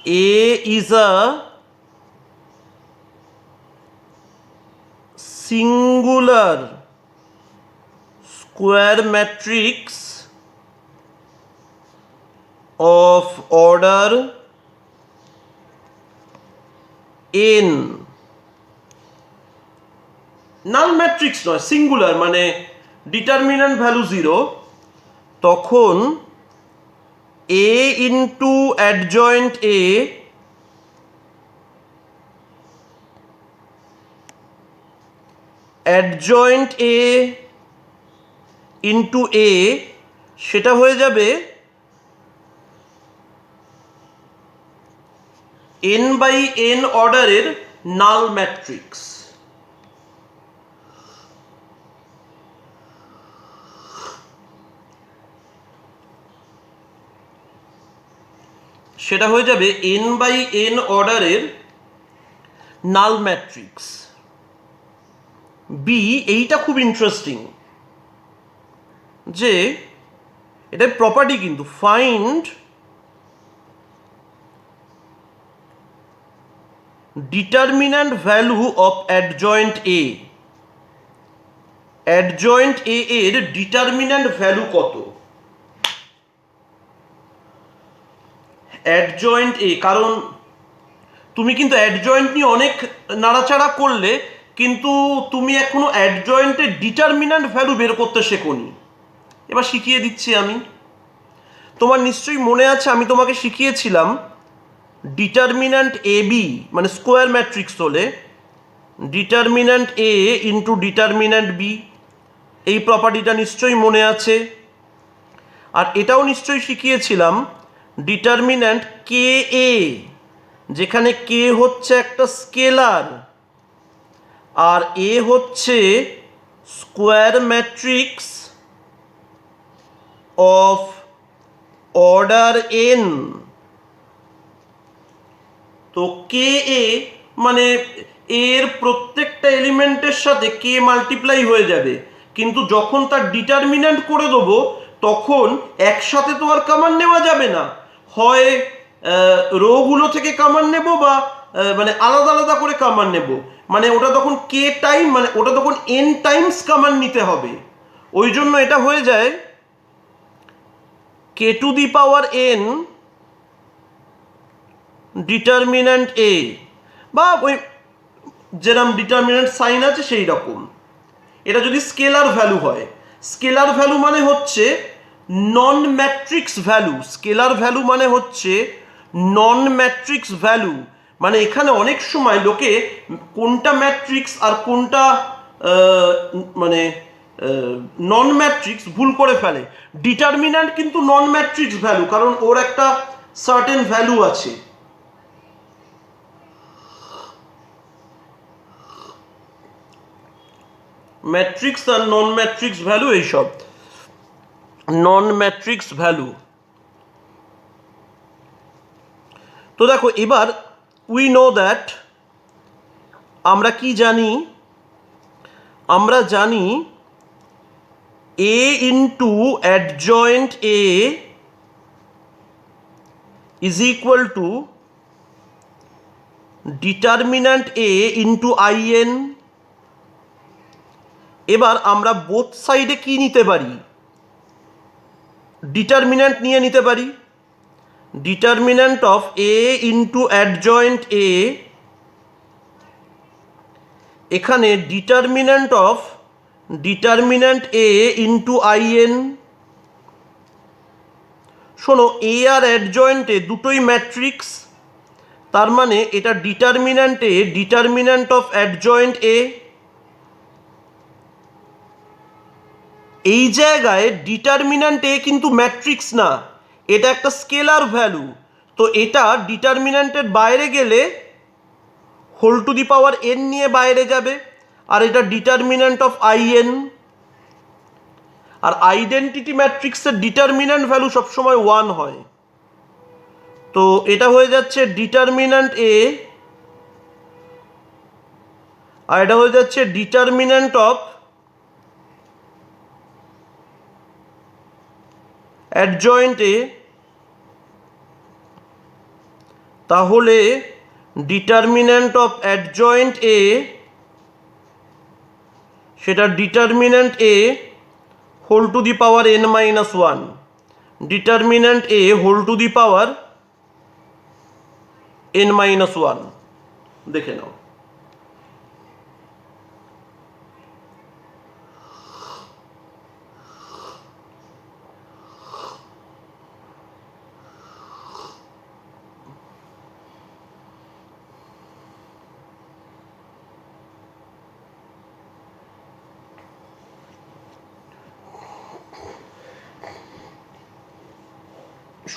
a is a singular square matrix of order n, null matrix নয়, সিঙ্গুলার, মানে ডিটারমিন্যান্ট ভ্যালু জিরো, তখন a into adjoint a adjoint A into A, সেটা হয়ে যাবে n বাই n অর্ডারের নাল ম্যাট্রিক্স। সেটা হয়ে যাবে n বাই n অর্ডারের নাল ম্যাট্রিক্স। বি, এইটা খুব ইন্টারেস্টিং, যে এটার প্রপার্টি কিন্তু find determinant value of adjoint A. Adjoint A এর ডিটারমিন্যান্ট ভ্যালু কত? অ্যাডজয়েন্ট এ, কারণ তুমি কিন্তু অ্যাডজয়েন্ট নিয়ে অনেক নাড়াচাড়া করলে, কিন্তু তুমি এখনো অ্যাডজয়েন্টের ডিটারমিন্যান্ট ভ্যালু বের করতে শেখোনি। এবার শিখিয়ে দিচ্ছি আমি। তোমার নিশ্চয়ই মনে আছে আমি তোমাকে শিখিয়েছিলাম ডিটারমিন্যান্ট এ বি, মানে স্কোয়ার ম্যাট্রিক্স হলে determinant A into determinant B, এই প্রপার্টিটা নিশ্চয়ই মনে আছে। আর এটাও নিশ্চয়ই শিখিয়েছিলাম ডিটারমিন্যান্ট কে এ, যেখানে কে হচ্ছে একটা স্কেলার আর এ হচ্ছে square matrix of order N. তো কে এ মানে এর প্রত্যেকটা এলিমেন্টের সাথে কে মাল্টিপ্লাই হয়ে যাবে, কিন্তু যখন তার ডিটারমিন্যান্ট করে দেবো তখন একসাথে তো আর কমন নেওয়া যাবে না, হয় রোগুলো থেকে কমন নেব বা মানে আলাদা আলাদা করে কমন নেব, মানে ওটা তখন কে টাইম, মানে ওটা তখন এন টাইমস কমন নিতে হবে। ওই জন্য এটা হয়ে যায় K to the power n determinant A, বা ওই যেরকম ডিটারমিন্যান্ট সাইন আছে সেই রকম। এটা যদি স্কেলার ভ্যালু হয়, স্কেলার ভ্যালু মানে হচ্ছে নন ম্যাট্রিক্স ভ্যালু। স্কেলার ভ্যালু মানে হচ্ছে নন ম্যাট্রিক্স ভ্যালু, মানে এখানে অনেক সময় লোকে কোনটা ম্যাট্রিক্স আর কোনটা মানে নন ম্যাট্রিক্স ভুল করে ফেলে। ডিটারমিন্যান্ট কিন্তু নন ম্যাট্রিক্স ভ্যালু, কারণ ওর একটা সার্টেন ভ্যালু আছে। ম্যাট্রিক্স আর নন ম্যাট্রিক্স ভ্যালু, এইসব নন ম্যাট্রিক্স ভ্যালু। তো দেখো এবার উই নো দ্যাট, আমরা কি জানি? আমরা জানি A into adjoint A is equal to determinant A into I n. এবার আমরা বোথ সাইডে কি নিতে পারি? ডিটারমিন্যান্ট নিয়ে নিতে পারি। Determinant of A into adjoint A, এখানে determinant of determinant A into I n. শোনো, এ আর অ্যাডজয়েন্টে দুটোই ম্যাট্রিক্স, তার মানে এটা ডিটারমিন্যান্টে ডিটারমিন্যান্ট অফ অ্যাডজয়েন্ট এ। এই জায়গায় ডিটারমিন্যান্ট এ কিন্তু ম্যাট্রিক্স না, এটা একটা স্কেলার ভ্যালু। তো এটা ডিটারমিন্যান্টের বাইরে গেলে whole to the power n নিয়ে বাইরে যাবে, আর এটা ডিটারমিন্যান্ট অফ আই এন। আর আইডেন্টিটি ম্যাট্রিক্সের ডিটারমিন্যান্ট ভ্যালু সবসময় 1 হয়। তো এটা হয়ে যাচ্ছে ডিটারমিন্যান্ট এ, আর এটা হয়ে যাচ্ছে ডিটারমিন্যান্ট অফ অ্যাডজয়েন্ট এ। তাহলে ডিটারমিন্যান্ট অফ অ্যাডজয়েন্ট এ, সেটা determinant A whole to the power n minus 1, determinant A whole to the power n minus 1। দেখে নাও।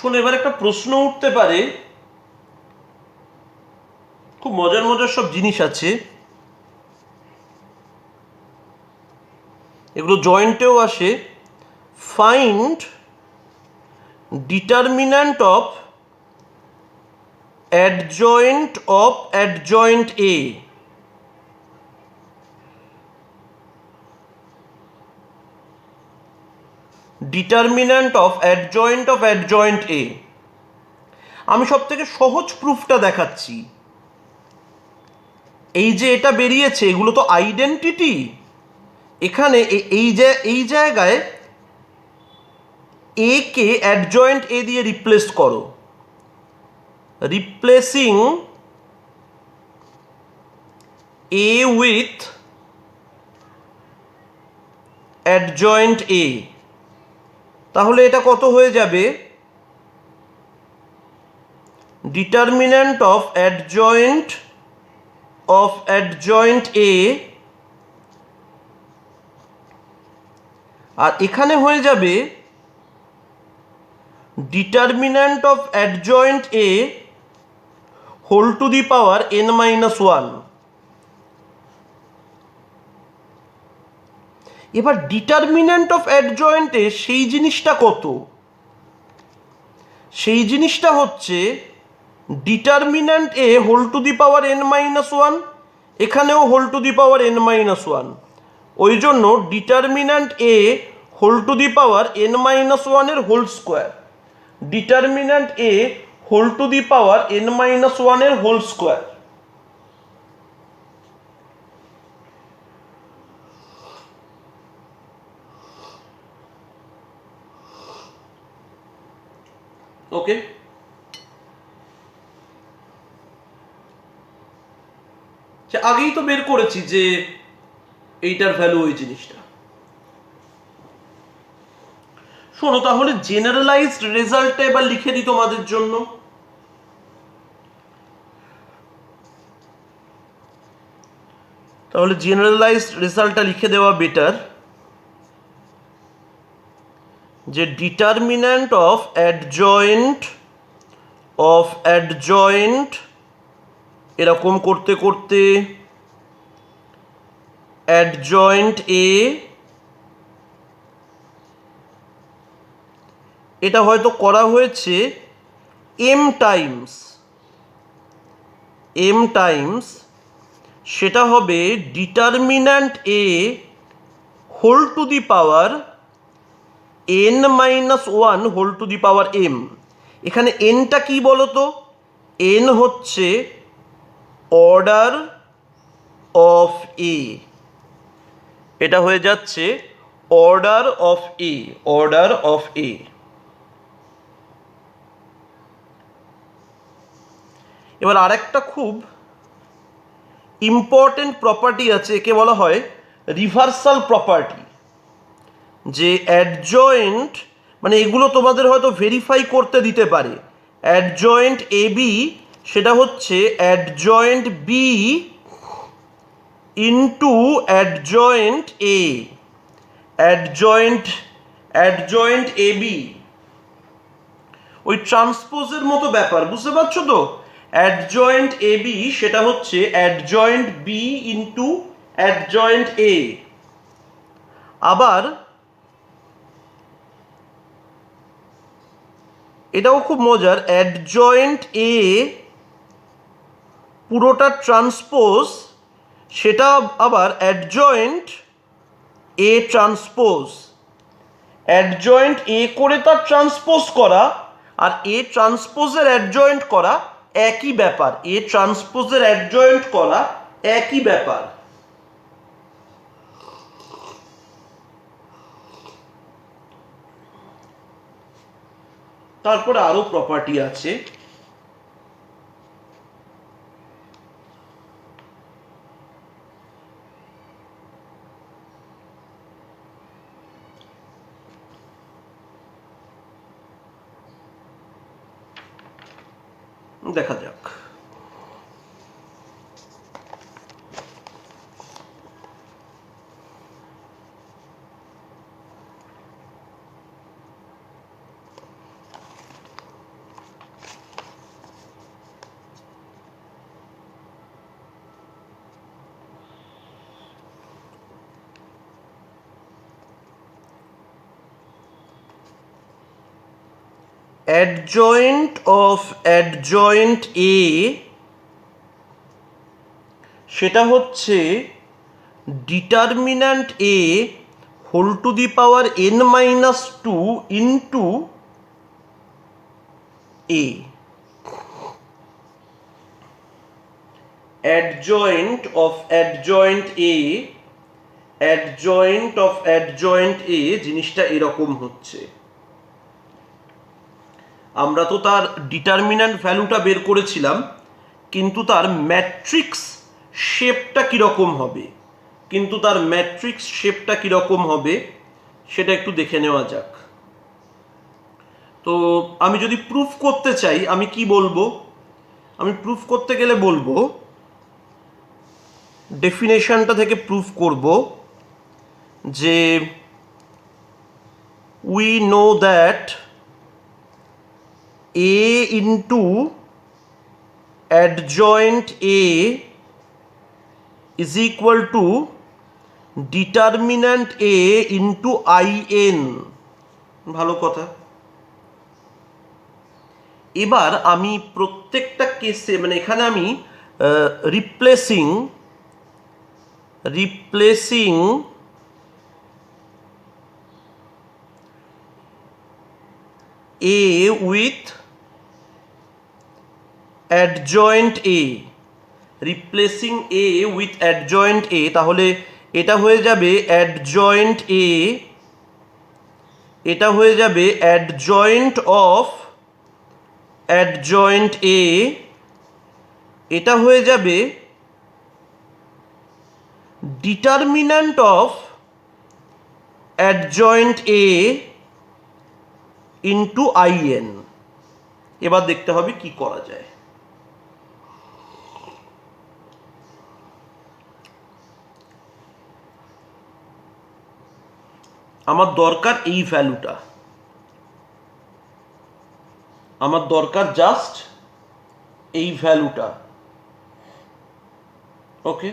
শোন, এবার একটা প্রশ্ন উঠতে পারে, খুব মজার মজার সব জিনিস আছে, এগুলো জয়েন্টেও আসে। Find determinant of adjoint of adjoint A. Determinant of adjoint A. আমি সব থেকে সহজ প্রুফটা দেখাচ্ছি। এই যে এটা বেরিয়েছে, এগুলো তো আইডেন্টিটি। এখানে এই জায়গায় এ কে অ্যাডজয়েন্ট এ দিয়ে রিপ্লেস করো। Replacing A with adjoint A, তাহলে এটা কত হয়ে যাবে? ডিটারমিন্যান্ট অফ অ্যাডজয়েন্ট এ, আর এখানে হয়ে যাবে determinant of adjoint A whole to the power n-1। এবার ডিটারমিন্যান্ট অফ অ্যাডজয়েন্ট এ সেই জিনিসটা কত? সেই জিনিসটা হচ্ছে determinant A whole to the power n-1, এখানেও whole to the power n-1। ওই জন্য determinant A whole to the power n-1 এর whole square. Determinant A whole to the power n-1 এর হোল স্কোয়ার। ওকে, আগেই তো বের করেছি যে এইটার ভ্যালু ওই জিনিসটা। শোনো, তাহলে জেনারেলাইজড রেজাল্টটা এবার লিখে দিই তোমাদের জন্য। তাহলে জেনারেলাইজড রেজাল্টটা লিখে দেওয়া বেটার, যে ডিটারমিন্যান্ট অফ অ্যাডজয়েন্ট এরকম করতে করতে অ্যাডজয়েন্ট এ, এটা হয়তো করা হয়েছে m টাইমস, সেটা হবে determinant A whole to the power n-1 whole to the power m। এখানে nটা কি বলতো? n হচ্ছে অর্ডার অফ এ, এটা হয়ে যাচ্ছে অর্ডার অফ এ। এবার আরেকটা খুব ইম্পর্টেন্ট প্রপার্টি আছে, একে বলা হয় রিভার্সাল প্রপার্টি। যে অ্যাডজয়েন্ট, মানে এগুলো তোমাদের হয়তো ভেরিফাই করতে দিতে পারে। অ্যাডজয়েন্ট এ বি, সেটা হচ্ছে adjoint B into adjoint A. Adjoint A B ওই ট্রান্সপোজের মতো ব্যাপার, বুঝতে পারছো তো? অ্যাডজয়েন্ট এ বি সেটা হচ্ছে অ্যাডজয়েন্ট বি ইন্টু অ্যাডজয়েন্ট এ। আবার এটাও খুব মজার, অ্যাডজয়েন্ট এ পুরোটা ট্রান্সপোজ, সেটা আবার অ্যাডজয়েন্ট এ ট্রান্সপোজ। অ্যাডজয়েন্ট এ করে তার ট্রান্সপোজ করা আর এ ট্রান্সপোজের অ্যাডজয়েন্ট করা একই ব্যাপার। এ ট্রান্সপোজের অ্যাডজয়েন্ট করা একই ব্যাপার। তারপরে আরো প্রপার্টি আছে। দেখা যাক। অ্যাডজয়েন্ট অফ অ্যাডজয়েন্ট এ সেটা হচ্ছে determinant A whole to the power n-2 into A. Adjoint of adjoint A, adjoint of adjoint A জিনিসটা এরকম হচ্ছে। আমরা তো তার ডিটারমিন্যান্ট ভ্যালুটা বের করেছিলাম, কিন্তু তার ম্যাট্রিক্স শেপটা কীরকম হবে, সেটা একটু দেখে নেওয়া যাক। তো আমি যদি প্রুফ করতে চাই আমি কি বলবো? আমি প্রুফ করতে গেলে বলবো, ডেফিনেশনটা থেকে প্রুফ করব যে we know that a into adjoint a is equal to determinant a into in। ভালো কথা। এবার আমি প্রত্যেকটা কেসে মানে এখানে আমি replacing a with adjoint a, replacing a with adjoint a, তাহলে এটা হয়ে যাবে adjoint a, এটা হয়ে যাবে adjoint of adjoint a, এটা হয়ে যাবে determinant of adjoint a into in। এবার দেখতে হবে কি করা যায়। আমার দরকার এই ভ্যালুটা, আমার দরকার জাস্ট এই ভ্যালুটা। ওকে,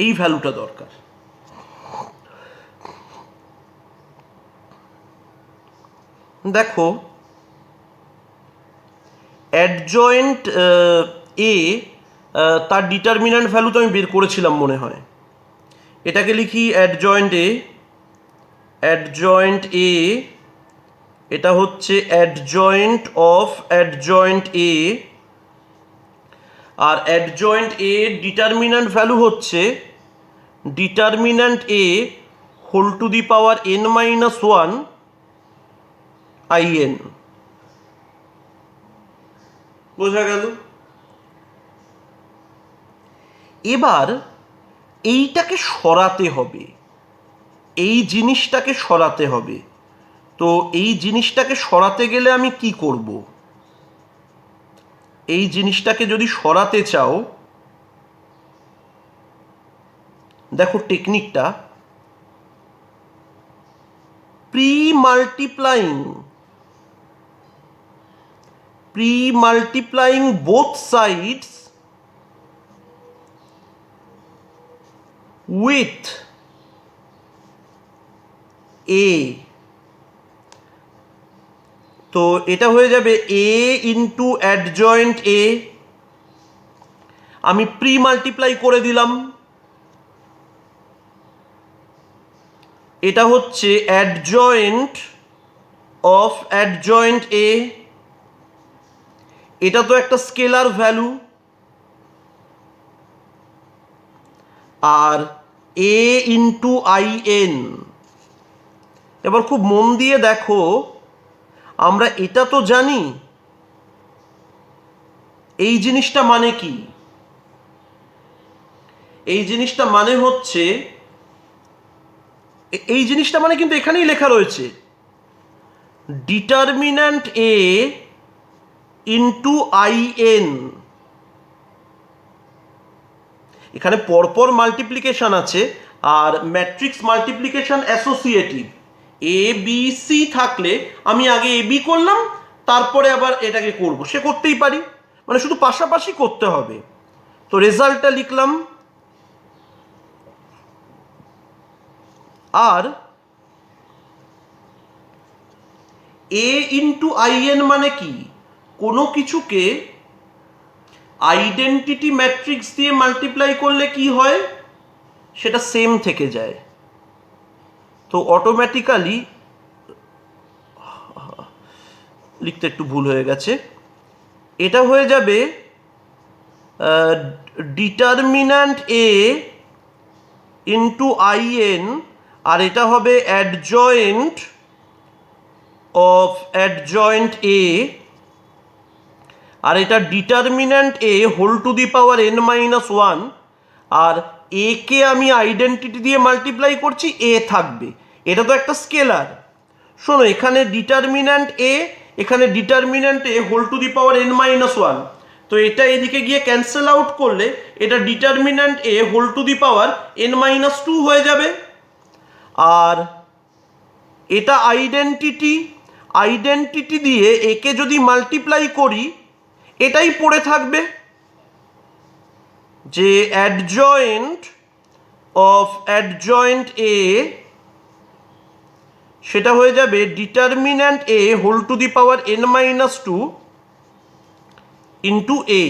এই ভ্যালুটা দরকার। দেখো অ্যাডজয়েন্ট এ তার ডিটারমিন্যান্ট ভ্যালু তো আমি বের করেছিলাম মনে হয়। এটাকে লিখি অ্যাডজয়েন্ট এ, অ্যাডজয়েন্ট এ এটা হচ্ছে অ্যাডজয়েন্ট অফ অ্যাডজয়েন্ট এ, আর অ্যাডজয়েন্ট এ ডিটারমিন্যান্ট ভ্যালু হচ্ছে determinant A whole to the power n-1 in। বোঝা গেল? এবার এইটাকে সরাতে হবে, এই জিনিসটাকে সরাতে হবে। তো এই জিনিসটাকে সরাতে গেলে আমি কি করব? এই জিনিসটাকে যদি সরাতে চাও, দেখো টেকনিকটা, pre-multiplying both sides with a, তো এটা হয়ে যাবে a ইন্টু অ্যাডজয়েন্ট a। আমি প্রি মাল্টিপ্লাই করে দিলাম, এটা হচ্ছে অ্যাডজয়েন্ট অফ অ্যাডজয়েন্ট এ, এটা তো একটা স্কেলার ভ্যালু, আর a ইন্টু in। এবার খুব মন দিয়ে দেখো, আমরা এটা তো জানি এই জিনিসটা মানে কি। এই জিনিসটা মানে হচ্ছে, এই জিনিসটা মানে কিন্তু এখানেই লেখা রয়েছে, ডিটারমিন্যান্ট এ ইন্টু in। এখানে পরপর মাল্টিপ্লিকেশন আছে, আর matrix multiplication associative. A B C থাকলে আমি আগে এ বি করলাম, তারপরে আবার এটাকে করব, সে করতেই পারি, মানে শুধু পাশাপাশি করতে হবে। তো রেজাল্টটা লিখলাম, আর এ ইন্টু আইএন মানে কি, কোনো কিছুকে আইডেন্টিটি ম্যাট্রিক্স দিয়ে মাল্টিপ্লাই করলে কি হয়, সেটা সেম থেকে যায়। তো অটোমেটিক্যালি লিখতে একটু ভুল হয়ে গেছে, এটা হয়ে যাবে ডিটারমিন্যান্ট এ ইন্টু আইএন, আর এটা হবে অ্যাডজয়েন্ট অফ অ্যাডজয়েন্ট এ, আর এটা determinant A whole to the power n minus one, আর এ কে আমি আইডেন্টিটি দিয়ে মাল্টিপ্লাই করছি, এ থাকবে, এটা তো একটা স্কেলার। শোনো, এখানে ডিটারমিন্যান্ট এ, এখানে determinant A whole to the power n minus one, তো এটা এদিকে গিয়ে ক্যান্সেল আউট করলে এটা determinant A whole to the power n minus two হয়ে যাবে। আর এটা আইডেন্টিটি, আইডেন্টিটি দিয়ে একে যদি মাল্টিপ্লাই করি এটাই পড়ে থাকবে, যে অ্যাডজয়েন্ট অফ অ্যাডজয়েন্ট এ, সেটা হয়ে যাবে determinant A whole to the power n minus two into A,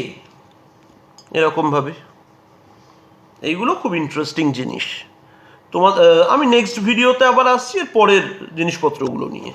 এরকমভাবে। এইগুলো খুব ইন্টারেস্টিং জিনিস। তোমার আমি নেক্সট ভিডিওতে আবার আসছি এর পরের জিনিসপত্রগুলো নিয়ে।